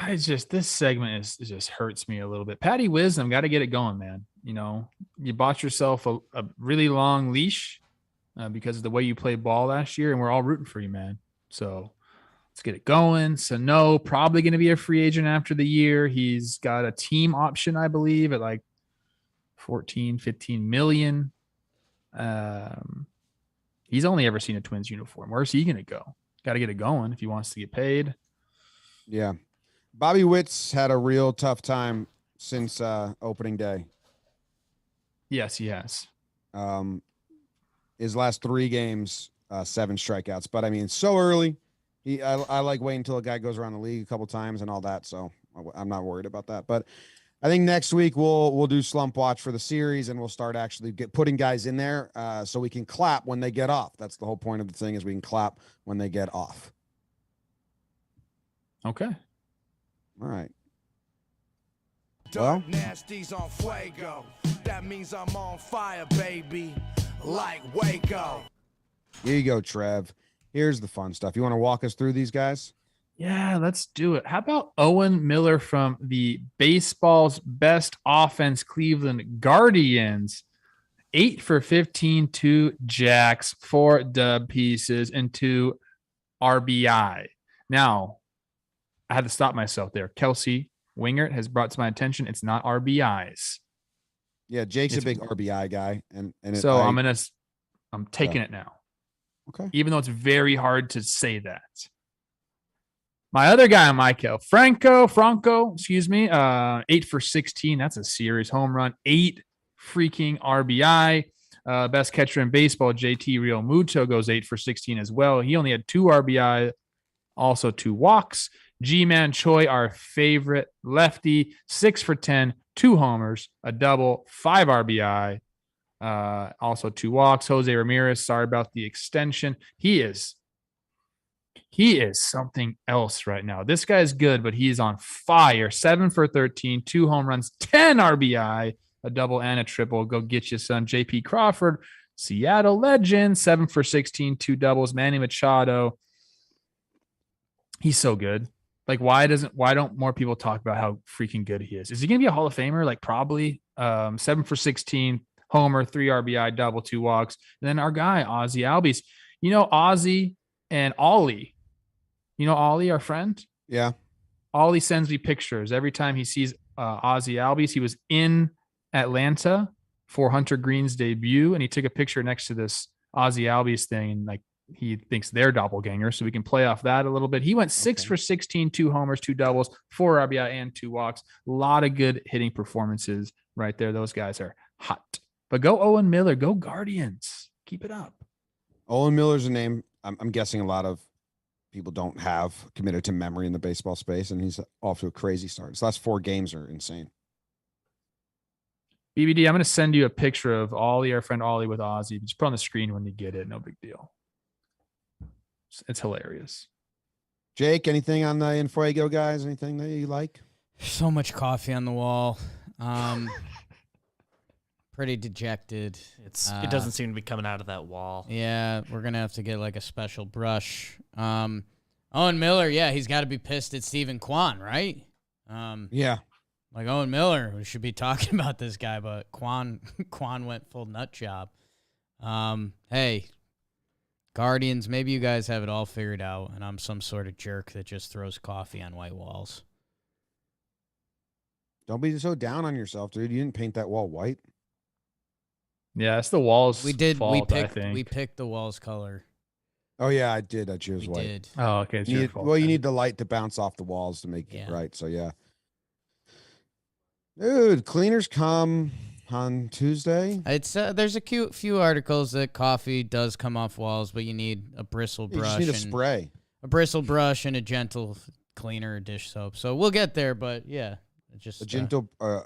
This segment just hurts me a little bit. Patty Wisdom, got to get it going, man. You bought yourself a really long leash because of the way you played ball last year, and we're all rooting for you, man. So let's get it going. Sano, probably going to be a free agent after the year. He's got a team option, I believe, at like 14, 15 million. He's only ever seen a Twins uniform. Where's he going to go? Got to get it going if he wants to get paid. Yeah. Bobby Witt's had a real tough time since opening day. Yes, he has. His last 3 games, 7 strikeouts. But I mean, so early. I like waiting until a guy goes around the league a couple times and all that. So I'm not worried about that. But I think next week we'll do Slump Watch for the series, and we'll start actually putting guys in there so we can clap when they get off. That's the whole point of the thing, is we can clap when they get off. Okay. All right. Well, Nasty's on Fuego. That means I'm on fire, baby. Like Waco. Here you go, Trev. Here's the fun stuff. You want to walk us through these guys? Yeah, let's do it. How about Owen Miller from the baseball's best offense, Cleveland Guardians? 8 for 15, 2 jacks, 4 dub pieces, and 2 RBI. Now, I had to stop myself there. Kelsey Wingert has brought to my attention it's not RBIs. Yeah, Jake's a big RBI guy, and so I'm taking it now. Okay. Even though it's very hard to say that. My other guy on Michael Franco, 8 for 16. That's a serious home run. 8 freaking RBI. Best catcher in baseball, JT Real Muto, goes 8 for 16 as well. He only had 2 RBI, also 2 walks. G-Man Choi, our favorite lefty, 6 for 10, 2 homers, a double, 5 RBI, also 2 walks. Jose Ramirez, sorry about the extension. He is something else right now. This guy's good, but he's on fire. 7 for 13, 2 home runs, 10 RBI, a double and a triple. Go get you some. JP Crawford, Seattle legend, 7 for 16, 2 doubles. Manny Machado, he's so good. Like, why don't more people talk about how freaking good he is? Is he going to be a Hall of Famer? Like, probably. 7 for 16, homer, 3 RBI, double, 2 walks. And then our guy, Ozzy Albies. Ozzy and Ollie. Ollie, our friend? Yeah. Ollie sends me pictures every time he sees Ozzy Albies. He was in Atlanta for Hunter Green's debut, and he took a picture next to this Ozzy Albies thing, and like, he thinks they're doppelganger, so we can play off that a little bit. He went 6 for 16, 2 homers, 2 doubles, 4 RBI, and 2 walks. A lot of good hitting performances right there. Those guys are hot. But go Owen Miller. Go Guardians. Keep it up. Owen Miller's a name I'm guessing a lot of people don't have committed to memory in the baseball space, and he's off to a crazy start. His last 4 games are insane. BBD, I'm going to send you a picture of Ollie, our friend Ollie, with Ozzy. Just put on the screen when you get it. No big deal. It's hilarious. Jake, anything on the In Fuego guys? Anything that you like? So much coffee on the wall. Pretty dejected. It doesn't seem to be coming out of that wall. Yeah, we're gonna have to get like a special brush. Owen Miller, yeah, he's got to be pissed at Stephen Kwan, right? Yeah. Like Owen Miller, we should be talking about this guy, but Kwan went full nut job. Hey, Guardians, maybe you guys have it all figured out, and I'm some sort of jerk that just throws coffee on white walls. Don't be so down on yourself, dude. You didn't paint that wall white. Yeah, it's the walls. We did. Fault, I I think. we picked the walls color. Oh yeah, I did. I chose We white. did. Oh, okay. It's your fault. Well, you then. need the light to bounce off the walls to make Yeah. it right. So yeah. Dude, cleaners come on Tuesday. It's there's a few articles that coffee does come off walls, but you need a bristle You brush. just need a and spray. a bristle brush and a gentle cleaner dish soap. So we'll get there, but yeah, just A gentle, a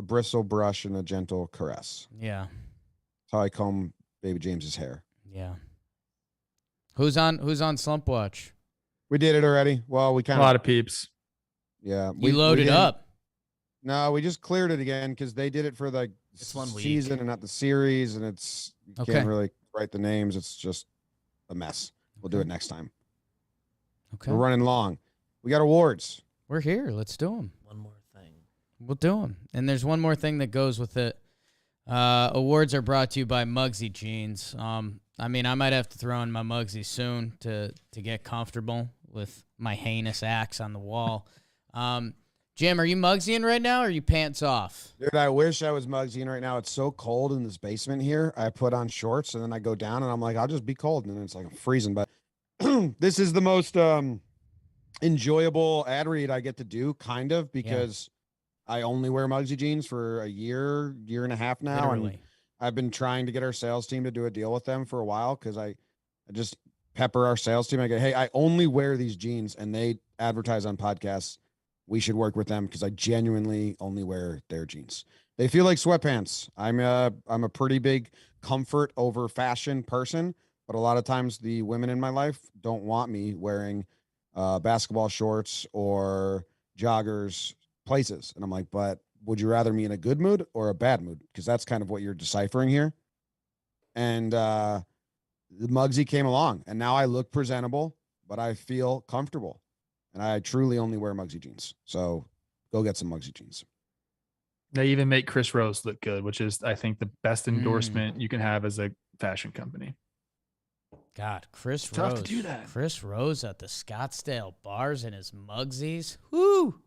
bristle brush and a gentle caress. yeah, That's how I comb baby James's hair. yeah. Who's on Slump Watch? We did it already. Well, we A kind lot of of peeps. yeah. You loaded didn't- up. No, we just cleared it again because they did it for the It's 1 week. season and not the series, and it's you Okay. can't really write the names. It's just a mess. We'll do it next time. Okay, We're running long. We got awards. we're here. Let's do them. One more thing. We'll do them. And there's one more thing that goes with it. Awards are brought to you by Muggsy Jeans. I mean, I might have to throw in my Muggsy soon to get comfortable with my heinous axe on the wall. Jim, are you Muggsying right now, or are you pants off? Dude, I wish I was Muggsying right now. It's so cold in this basement here. I put on shorts and then I go down and I'm like, I'll just be cold. And then it's like I'm freezing. But this is the most enjoyable ad read I get to do, kind of, because I only wear Muggsy jeans for a year and a half now. Literally. And I've been trying to get our sales team to do a deal with them for a while because I just pepper our sales team. I go, hey, I only wear these jeans and they advertise on podcasts. We should work with them because I genuinely only wear their jeans. They feel like sweatpants. I'm a pretty big comfort over fashion person, but a lot of times the women in my life don't want me wearing basketball shorts or joggers places. And I'm like, but would you rather me in a good mood or a bad mood? Because that's kind of what you're deciphering here. And the Muggsy came along and now I look presentable, but I feel comfortable. And I truly only wear Muggsy jeans. So go get some Muggsy jeans. They even make Chris Rose look good, which is, I think, the best endorsement you can have as a fashion company. God, Chris It's tough Rose. to do that. Chris Rose at the Scottsdale bars in his Muggsies. Woo!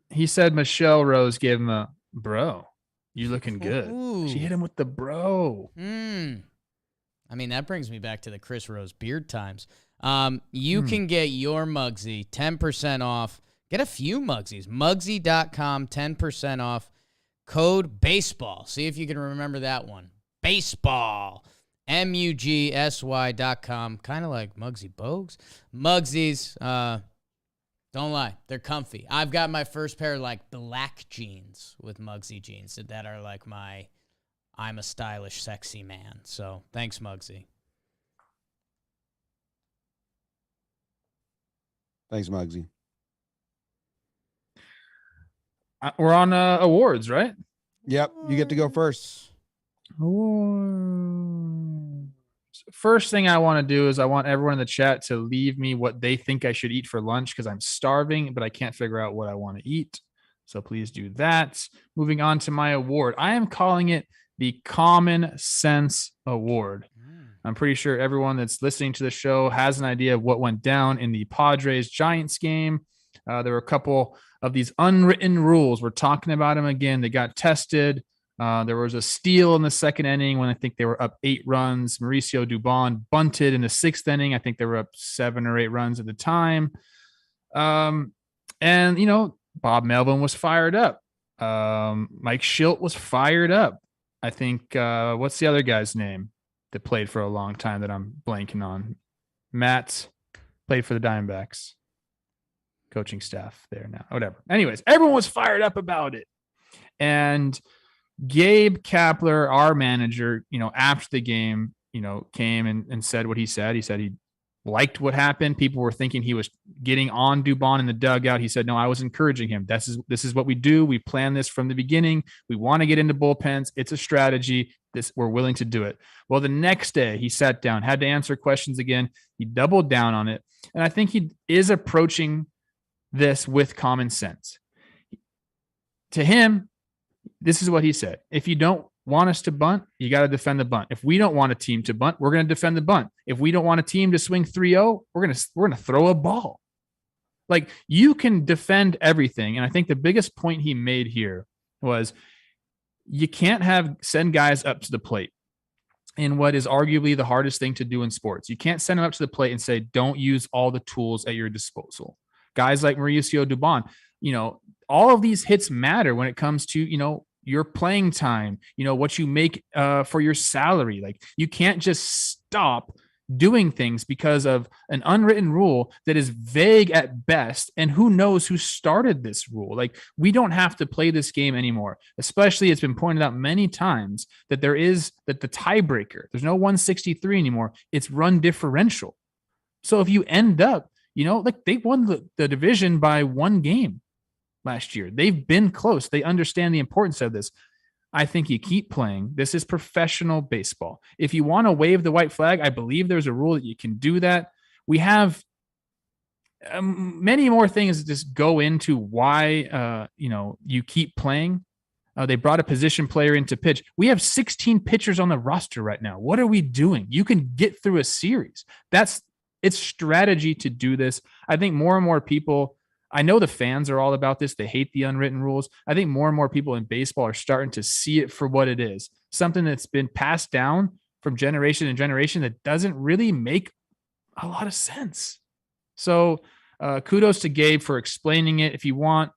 He said Michelle Rose gave him a bro. You looking good. Ooh. She hit him with the bro. I mean, that brings me back to the Chris Rose beard times. You can get your Muggsy 10% off. Get a few Muggsies. Muggsy.com, 10% off. Code BASEBALL. See if you can remember that one. Baseball. MUGSY.com. Kind of like Muggsy Bogues. Muggsies. Don't lie. They're comfy. I've got my first pair of like black jeans with Muggsy jeans that are like my I'm a stylish, sexy man. So thanks, Muggsy. Thanks, Muggsy. We're on awards, right? Yep. You get to go first. Awards. First thing I want to do is I want everyone in the chat to leave me what they think I should eat for lunch because I'm starving, but I can't figure out what I want to eat. So please do that. Moving on to my award. I am calling it the Common Sense Award. I'm pretty sure everyone that's listening to the show has an idea of what went down in the Padres-Giants game. There were a couple of these unwritten rules. We're talking about them again. They got tested. There was a steal in the second inning when I think they were up 8 runs. Mauricio Dubon bunted in the 6th inning. I think they were up 7 or 8 runs at the time. And, you know, Bob Melvin was fired up. Mike Schilt was fired up. I think, what's the other guy's name that played for a long time that I'm blanking on? Matt played for the Diamondbacks. Coaching staff there now. Whatever. Anyways, everyone was fired up about it. And Gabe Kapler, our manager, you know, after the game, you know, came and said what he said. He said he liked what happened. People were thinking he was getting on Dubon in the dugout. He said, no, I was encouraging him. This is what we do. We plan this from the beginning. We want to get into bullpens. It's a strategy. We're willing to do it. Well, the next day he sat down, had to answer questions again. He doubled down on it. And I think he is approaching this with common sense. To him, this is what he said. If you don't want us to bunt, you got to defend the bunt. If we don't want a team to bunt, we're going to defend the bunt. If we don't want a team to swing 3-0, we're going to throw a ball. Like, you can defend everything. And I think the biggest point he made here was you can't send guys up to the plate in what is arguably the hardest thing to do in sports. You can't send them up to the plate and say, don't use all the tools at your disposal. Guys like Mauricio Dubon, all of these hits matter when it comes to, your playing time, what you make for your salary. Like, you can't just stop doing things because of an unwritten rule that is vague at best. And who knows who started this rule? Like, we don't have to play this game anymore. Especially, it's been pointed out many times that the tiebreaker, there's no 163 anymore. It's run differential. So if you end up, they won the division by 1 game last year. They've been close. They understand the importance of this. I think you keep playing. This is professional baseball. If you want to wave the white flag, I believe there's a rule that you can do that. We have many more things that just go into why you keep playing. They brought a position player in to pitch. We have 16 pitchers on the roster right now. What are we doing? You can get through a series. It's strategy to do this. I think more and more people, I know the fans are all about this. They hate the unwritten rules. I think more and more people in baseball are starting to see it for what it is. Something that's been passed down from generation to generation that doesn't really make a lot of sense. So kudos to Gabe for explaining it. If you want,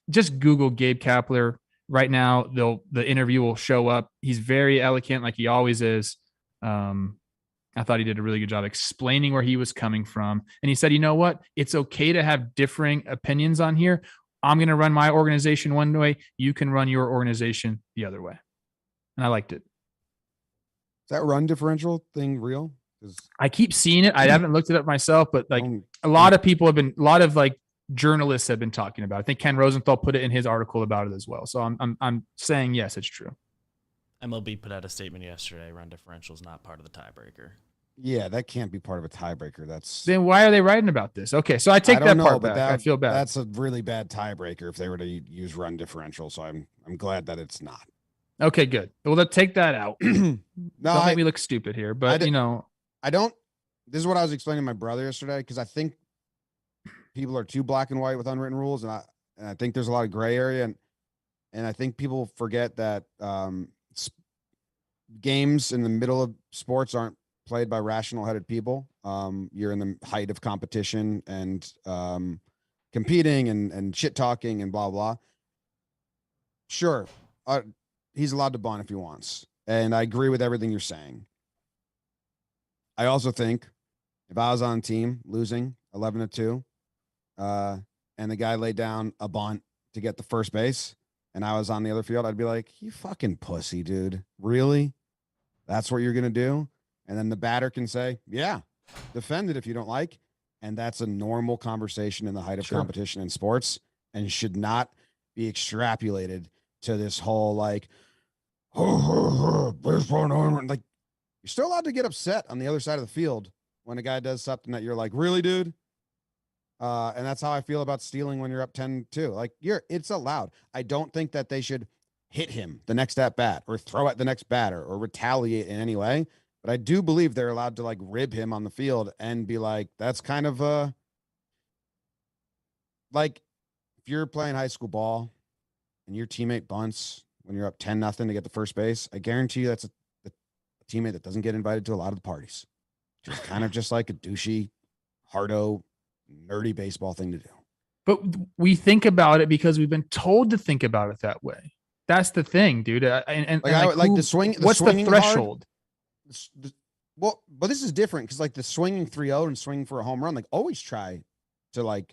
just Google Gabe Kapler right now. The interview will show up. He's very eloquent, like he always is. I thought he did a really good job explaining where he was coming from. And he said, you know what? It's okay to have differing opinions on here. I'm going to run my organization one way. You can run your organization the other way. And I liked it. Is that run differential thing real? I keep seeing it. I haven't looked it up myself, but a lot of people a lot of journalists have been talking about it. I think Ken Rosenthal put it in his article about it as well. So I'm saying, yes, it's true. MLB put out a statement yesterday. Run differential is not part of the tiebreaker. Yeah, that can't be part of a tiebreaker. Then why are they writing about this? Okay, so I take that part back. I feel bad. That's a really bad tiebreaker if they were to use run differential. So I'm glad that it's not. Okay, good. Well, let's take that out. Don't make me look stupid here, but I don't. This is what I was explaining to my brother yesterday, because I think people are too black and white with unwritten rules, and I think there's a lot of gray area, and I think people forget that games in the middle of sports aren't played by rational-headed people. You're in the height of competition and competing and shit talking and blah blah. Sure, he's allowed to bunt if he wants, and I agree with everything you're saying. I also think if I was on a team losing 11-2, and the guy laid down a bunt to get the first base, and I was on the other field, I'd be like, "You fucking pussy, dude! Really? That's what you're gonna do?" And then the batter can say, "Yeah, defend it if you don't like." And that's a normal conversation in the height of competition in sports, and should not be extrapolated to this whole like, you're still allowed to get upset on the other side of the field when a guy does something that you're like, "Really, dude?" And that's how I feel about stealing when you're up 10-2. Like, it's allowed. I don't think that they should hit him the next at bat or throw at the next batter or retaliate in any way. But I do believe they're allowed to rib him on the field and be like, that's kind of like if you're playing high school ball and your teammate bunts when you're up 10-0 to get the first base, I guarantee you that's a teammate that doesn't get invited to a lot of the parties. Just kind of just like a douchey, hardo, nerdy baseball thing to do. But we think about it because we've been told to think about it that way. That's the thing, dude. The swing. What's the threshold? But this is different because the swinging 3-0 and swinging for a home run, always try to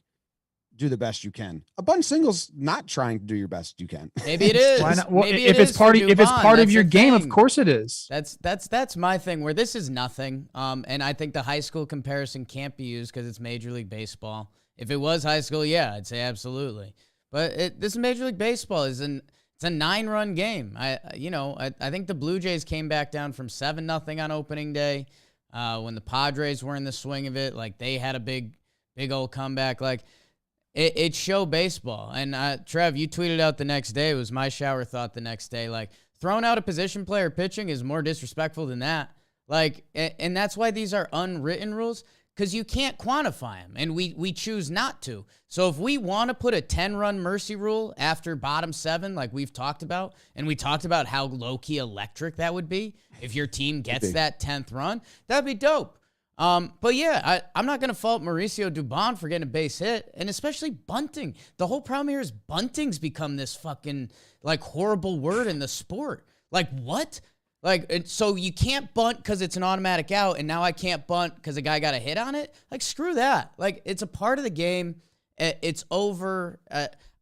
do the best you can. A bunt single's not trying to do your best you can. Maybe it is. Why not? Well, Maybe if it it's is part for of, if it's Dubon. part of That's your the game, of thing. course it is. That's my thing. Where this is nothing. And I think the high school comparison can't be used because it's Major League Baseball. If it was high school, yeah, I'd say absolutely. But this is Major League Baseball. It's a 9-run game. I think the Blue Jays came back down from 7-0 on opening day. When the Padres were in the swing of it, like they had a big old comeback. Like it's show baseball. And Trev, you tweeted out the next day. It was my shower thought the next day. Like throwing out a position player pitching is more disrespectful than that. Like, and that's why these are unwritten rules. Because you can't quantify them, and we choose not to. So if we want to put a 10-run mercy rule after bottom 7, like we've talked about, and we talked about how low-key electric that would be if your team gets that 10th run, that'd be dope. But yeah, I'm not going to fault Mauricio Dubon for getting a base hit, and especially bunting. The whole problem here is bunting's become this fucking, like, horrible word in the sport. Like, what? Like, so you can't bunt because it's an automatic out, and now I can't bunt because a guy got a hit on it? Like, screw that. Like, it's a part of the game. It's over.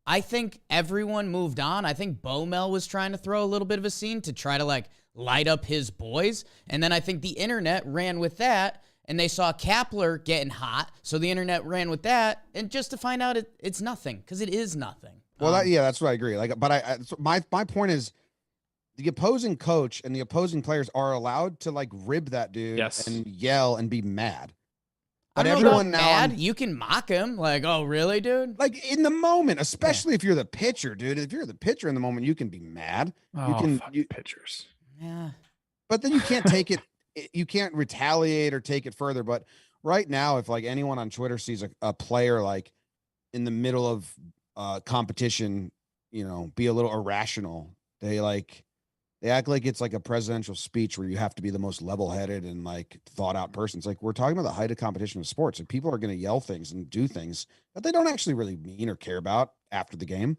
I think everyone moved on. I think Bomel was trying to throw a little bit of a scene to try to, like, light up his boys. And then I think the internet ran with that, and they saw Kapler getting hot, so the internet ran with that, and just to find out it's nothing, because it is nothing. Well, that's what I agree. Like, but my point is, the opposing coach and the opposing players are allowed to like rib that dude and yell and be mad. But everyone now mad, you can mock him like, "Oh, really, dude?" Like in the moment, especially if you're the pitcher, dude. If you're the pitcher in the moment, you can be mad. Pitchers. Yeah. But then you can't take it. You can't retaliate or take it further. But right now, if like anyone on Twitter sees a player like in the middle of competition, be a little irrational, they act like it's like a presidential speech where you have to be the most level-headed and like thought-out person. It's like we're talking about the height of competition of sports, and people are going to yell things and do things that they don't actually really mean or care about after the game.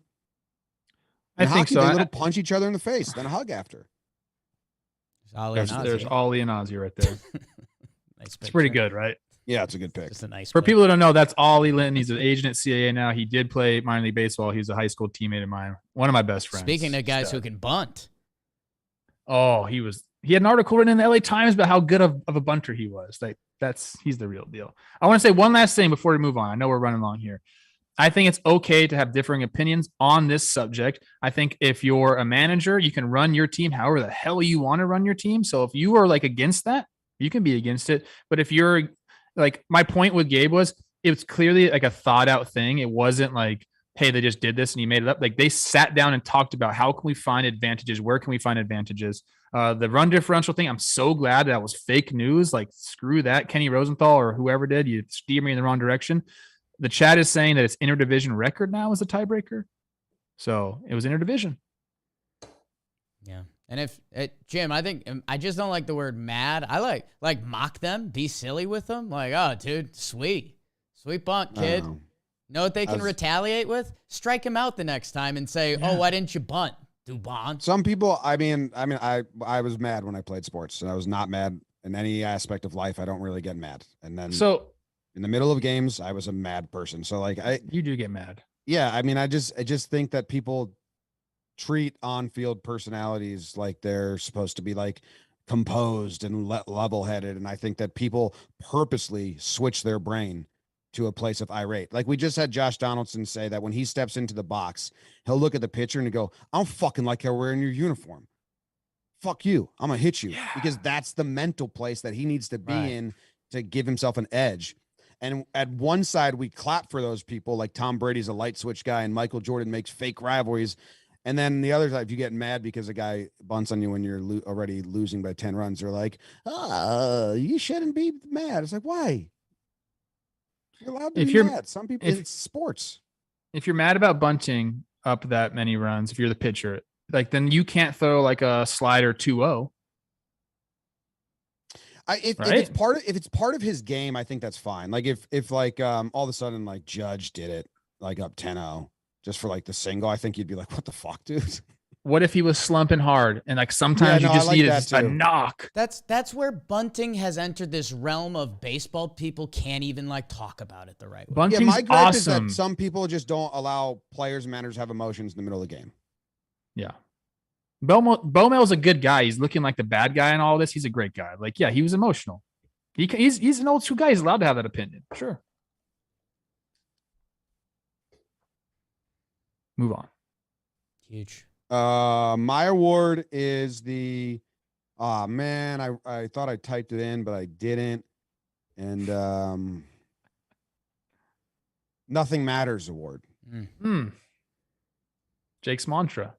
In hockey, they little punch each other in the face, then hug after. There's Ollie and Ozzy right there. Nice. It's pretty good, right? Yeah, it's a good pick. It's a nice. For people who don't know, that's Ollie Linton. He's an agent at CAA now. He did play minor league baseball. He was a high school teammate of mine. One of my best friends. Speaking of guys who can bunt. Oh, he had an article written in the LA Times about how good of a bunter he was. Like he's the real deal. I want to say one last thing before we move on. I know we're running long here. I think it's okay to have differing opinions on this subject. I think if you're a manager, you can run your team however the hell you want to run your team. So if you are like against that, you can be against it. But if you're like, my point with Gabe was, it was clearly like a thought out thing. It wasn't like, hey, they just did this and he made it up. Like they sat down and talked about how can we find advantages? Where can we find advantages? The run differential thing, I'm so glad that was fake news. Like screw that. Kenny Rosenthal or whoever did, you steer me in the wrong direction. The chat is saying that it's interdivision record now as a tiebreaker. So it was interdivision. Yeah. And if Jim, I think I just don't like the word mad. I like mock them, be silly with them. Like, oh, dude, sweet bunt, kid. Know what they can retaliate with? Strike him out the next time and say, "Oh, why didn't you bunt, Dubon?" Some people, I was mad when I played sports, and I was not mad in any aspect of life. I don't really get mad, and then in the middle of games, I was a mad person. So like you do get mad. Yeah, I mean, I just think that people treat on-field personalities like they're supposed to be like composed and level-headed, and I think that people purposely switch their brain to a place of irate. Like we just had Josh Donaldson say that when he steps into the box, he'll look at the pitcher and go, "I don't fucking like how we're wearing your uniform. Fuck you. I'm gonna hit you." Yeah. Because that's the mental place that he needs to be in to give himself an edge. And at one side, we clap for those people, like Tom Brady's a light switch guy and Michael Jordan makes fake rivalries. And then the other side, if you get mad because a guy bunts on you when you're already losing by 10 runs, they're like, you shouldn't be mad. It's like, why? You're allowed to be mad. Some people, it's sports. If you're mad about bunting up that many runs, if you're the pitcher, like then you can't throw like a slider 2-0. If it's part of his game, I think that's fine. Like if like all of a sudden like Judge did it like up 10-0 just for like the single, I think you'd be like, what the fuck, dude? What if he was slumping hard and like sometimes Yeah, you no, I just like need that a too. knock? That's where bunting has entered this realm of baseball. People can't even like talk about it the right way. Yeah, Bunting's my gripe is awesome. that some people just don't allow players and managers to have emotions in the middle of the game. Yeah. Bomel's a good guy. He's looking like the bad guy in all this. He's a great guy. Like, yeah, he was emotional. He's an old school guy. He's allowed to have that opinion. Sure. Move on. Huge. My award is the man, I thought I typed it in, but I didn't. And Nothing Matters award. Jake's mantra.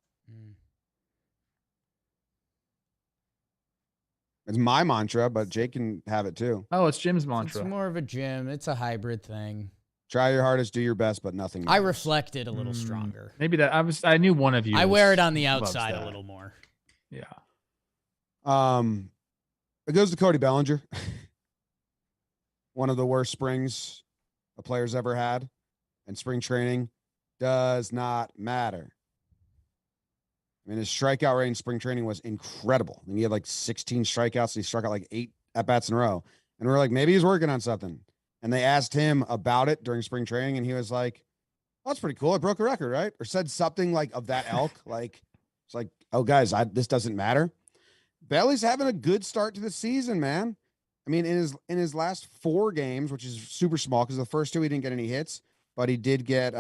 It's my mantra, but Jake can have it too. Oh, it's Jim's mantra. It's more of a Jim. It's a hybrid thing. Try your hardest, do your best, but nothing matters. I reflect it a little stronger. Maybe that I knew one of you. I wear it on the loves outside a that. little more. Yeah. It goes to Cody Bellinger. One of the worst springs a player's ever had, and spring training does not matter. I mean, his strikeout rate in spring training was incredible. I mean, he had like 16 strikeouts and he struck out like 8 at-bats in a row. And we're like, maybe he's working on something. And they asked him about it during spring training, and he was like, oh, that's pretty cool. I broke a record, right? Or said something like of that ilk. Like, it's like, oh, guys, this doesn't matter. Belly's having a good start to the season, man. I mean, in his last 4 games, which is super small because the first 2 he didn't get any hits, but he did get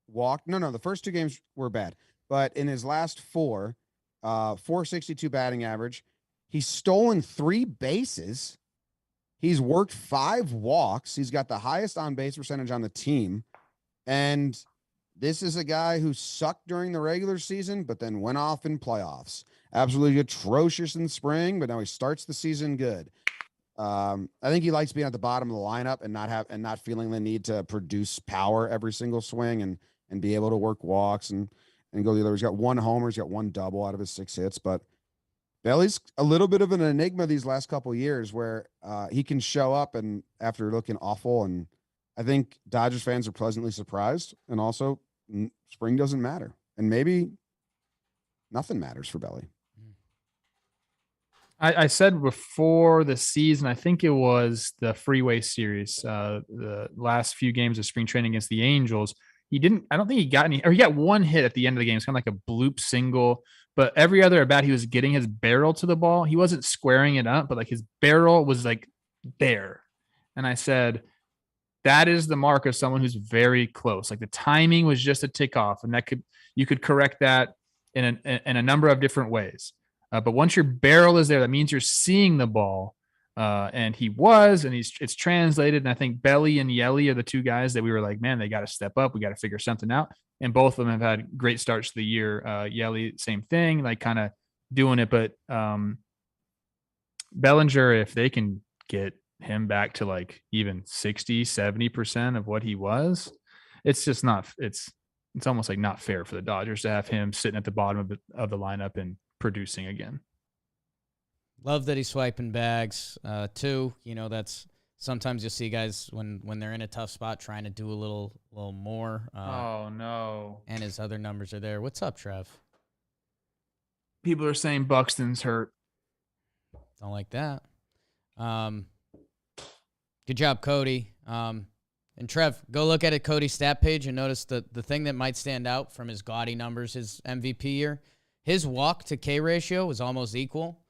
walked. No, the first 2 games were bad. But in his last 4, 462 batting average, he's stolen 3 bases. He's worked 5 walks. He's got the highest on-base percentage on the team. And this is a guy who sucked during the regular season, but then went off in playoffs. Absolutely atrocious in spring, but now he starts the season good. I think he likes being at the bottom of the lineup and not feeling the need to produce power every single swing and be able to work walks and go the other. He's got 1 homer, he's got 1 double out of his 6 hits, but Belly's a little bit of an enigma these last couple of years where he can show up and after looking awful. And I think Dodgers fans are pleasantly surprised. And also spring doesn't matter. And maybe nothing matters for Belly. I said before the season, I think it was the Freeway Series, the last few games of spring training against the Angels. I don't think he got any, or he got 1 hit at the end of the game. It's kind of like a bloop single, but every other at bat, he was getting his barrel to the ball. He wasn't squaring it up, but like his barrel was like there. And I said, that is the mark of someone who's very close. Like the timing was just a tick off, and you could correct that in a number of different ways. But once your barrel is there, that means you're seeing the ball. And he was, and it's translated. And I think Belly and Yelly are the 2 guys that we were like, man, they got to step up. We got to figure something out. And both of them have had great starts to the year. Yelly, same thing, like kind of doing it. But Bellinger, if they can get him back to like even 60, 70% of what he was, it's just not, it's almost like not fair for the Dodgers to have him sitting at the bottom of the lineup and producing again. Love that he's swiping bags too. You know, that's sometimes you'll see guys when they're in a tough spot trying to do a little more. Oh no! And his other numbers are there. What's up, Trev? People are saying Buxton's hurt. Don't like that. Good job, Cody. And Trev, go look at Cody's stat page and notice the thing that might stand out from his gaudy numbers, his MVP year. His walk to K ratio was almost equal.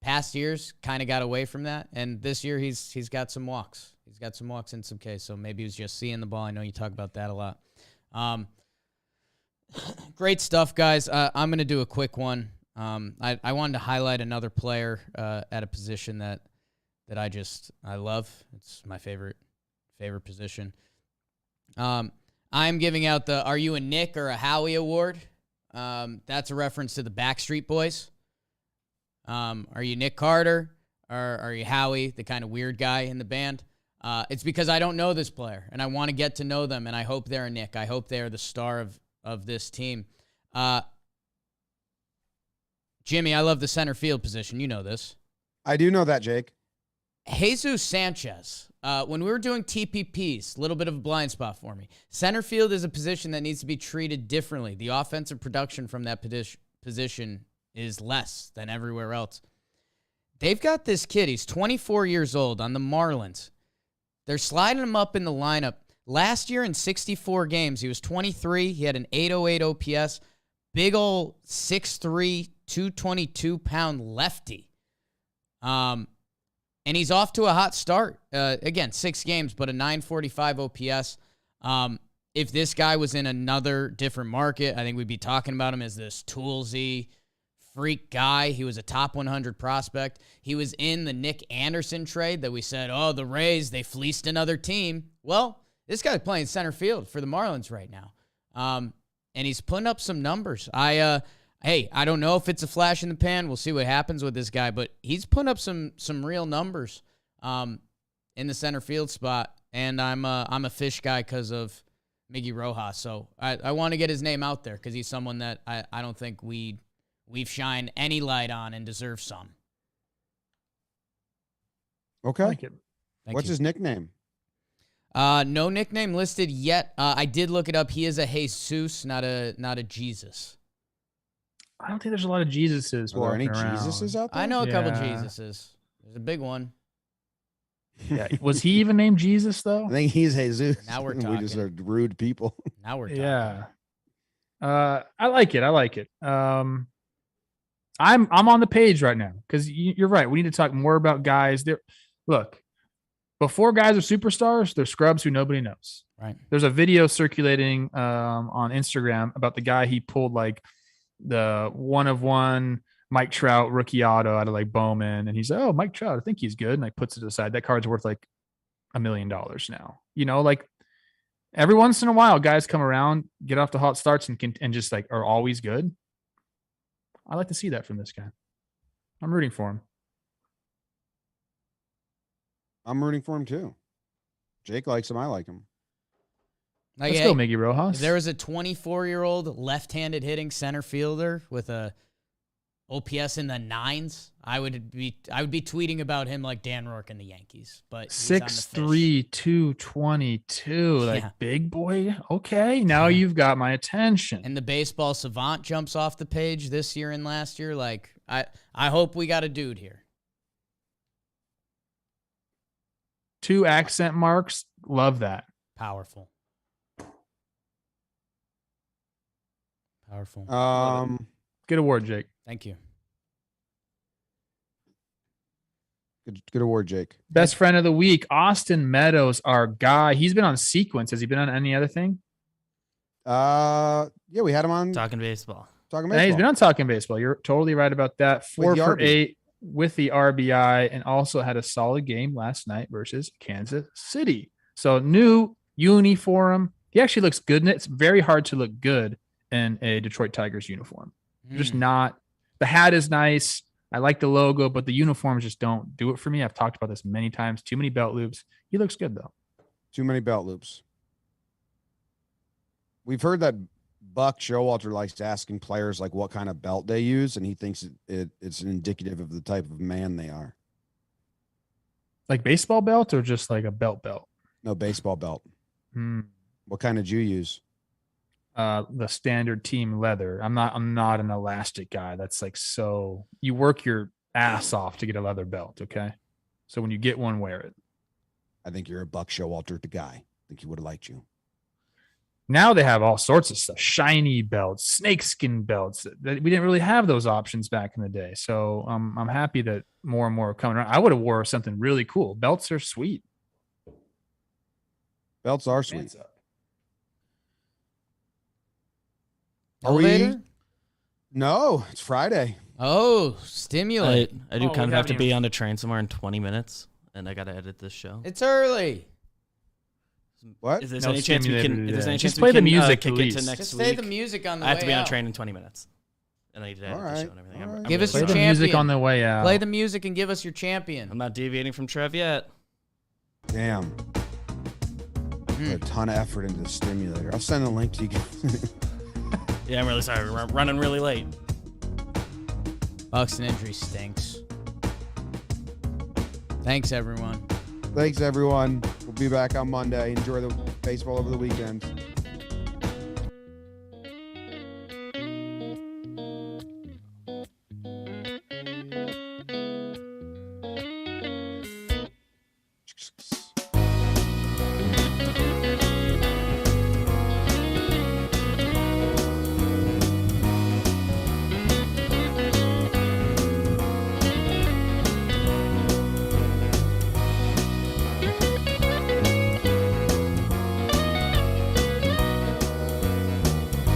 Past years kind of got away from that, and this year he's got some walks. He's got some walks and some Ks, so maybe he was just seeing the ball. I know you talk about that a lot. Great stuff, guys. I'm going to do a quick one. I wanted to highlight another player at a position that I love. It's my favorite position. I'm giving out the Are You a Nick or a Howie award. That's a reference to the Backstreet Boys. Are you Nick Carter or are you Howie, the kind of weird guy in the band? It's because I don't know this player and I want to get to know them, and I hope they're a Nick. I hope they are the star of this team. Jimmy, I love the center field position. You know this. I do know that, Jake. Jesus Sanchez when we were doing TPPs, a little bit of a blind spot for me. Center field is a position that needs to be treated differently. The offensive production from that position is less than everywhere else. They've got this kid. He's 24 years old on the Marlins. They're sliding him up in the lineup. Last year in 64 games, he was 23. He had an 808 OPS. Big ol' 6'3", 222-pound lefty. And he's off to a hot start. Again, 6 games, but a 945 OPS. If this guy was in another different market, I think we'd be talking about him as this toolsy freak guy. He was a top 100 prospect. He was in the Nick Anderson trade that we said, oh, the Rays, they fleeced another team. Well, this guy's playing center field for the Marlins right now. And he's putting up some numbers. I don't know if it's a flash in the pan. We'll see what happens with this guy, but he's putting up some real numbers in the center field spot. And I'm a fish guy because of Miggy Rojas. So I want to get his name out there because he's someone that I don't think we've shined any light on and deserve some. Okay. Thank you. What's his nickname? No nickname listed yet. I did look it up. He is a Jesus, not a Jesus. I don't think there's a lot of Jesuses. Are there any walking around. Jesuses out there? I know a couple Yeah. Jesuses. There's a big one. Yeah. Was he even named Jesus though? I think he's Jesus. Now we're We just talking. are rude people. Now we're talking. Yeah. I like it. I'm on the page right now because you're right. We need to talk more about guys. Look, before guys are superstars, they're scrubs who nobody knows. Right. There's a video circulating on Instagram about the guy he pulled like the 1-of-1 Mike Trout rookie auto out of like Bowman, and he's like, "Oh, Mike Trout, I think he's good," and like puts it aside. That card's worth like $1 million now. You know, like every once in a while, guys come around, get off the hot starts, and just like are always good. I like to see that from this guy. I'm rooting for him. I'm rooting for him too. Jake likes him. I like him. Like, Let's hey, go, Miggy Rojas. if there was a 24-year-old left-handed hitting center fielder with a OPS in the 9s, I would be tweeting about him like Dan Rourke in the Yankees. But he's on the fish. 6'3", 222, like Yeah. big boy. Okay, now Yeah. you've got my attention. And the baseball savant jumps off the page this year and last year. Like I hope we got a dude here. 2 accent marks. Love that. Powerful. Powerful. Good award, Jake. Thank you. Good award, Jake. Best friend of the week, Austin Meadows, our guy. He's been on Sequence. Has he been on any other thing? Yeah, we had him on Talking baseball. talking Yeah, he's baseball. been on Talking Baseball. You're totally right about that. 4 the for RB. 8 with the RBI, and also had a solid game last night versus Kansas City. So new uniform. He actually looks good in it. It's very hard to look good in a Detroit Tigers uniform. Just not. The hat is nice. I like the logo, but the uniforms just don't do it for me. I've talked about this many times. Too many belt loops. He looks good though. Too many belt loops. We've heard that Buck Showalter likes asking players like what kind of belt they use, and he thinks it's indicative of the type of man they are. Like baseball belt or just like a belt? No, baseball belt. Hmm. What kind did you use? The standard team leather. I'm not an elastic guy. That's like, so you work your ass off to get a leather belt. Okay. So when you get one, wear it. I think you're a Buck Showalter the guy. I think he would have liked you. Now they have all sorts of stuff, shiny belts, snakeskin belts. We didn't really have those options back in the day. So I'm happy that more and more are coming around. I would have wore something really cool. Belts are sweet. Belts are sweet. Hands up. Are we? Elevator? No, it's Friday. Oh, stimulate. I do Oh, we kind of have to haven't be on the train somewhere in 20 minutes, and I got to edit this show. It's early. What? Is there No any chance we stimulator can? Is there today. any Just chance play we the can music kick at it least. to next Just week? say the music on the I have way to be on out. a train in 20 minutes, and I need to edit All the right, show and everything. all right. Give us Play your the champion. music on the way out. Play the music and give us your champion. I'm not deviating from Trev yet. Damn. Put a ton of effort into the stimulator. I'll send the link to you. Yeah, I'm really sorry. We're running really late. Buxton injury stinks. Thanks, everyone. Thanks, everyone. We'll be back on Monday. Enjoy the baseball over the weekend.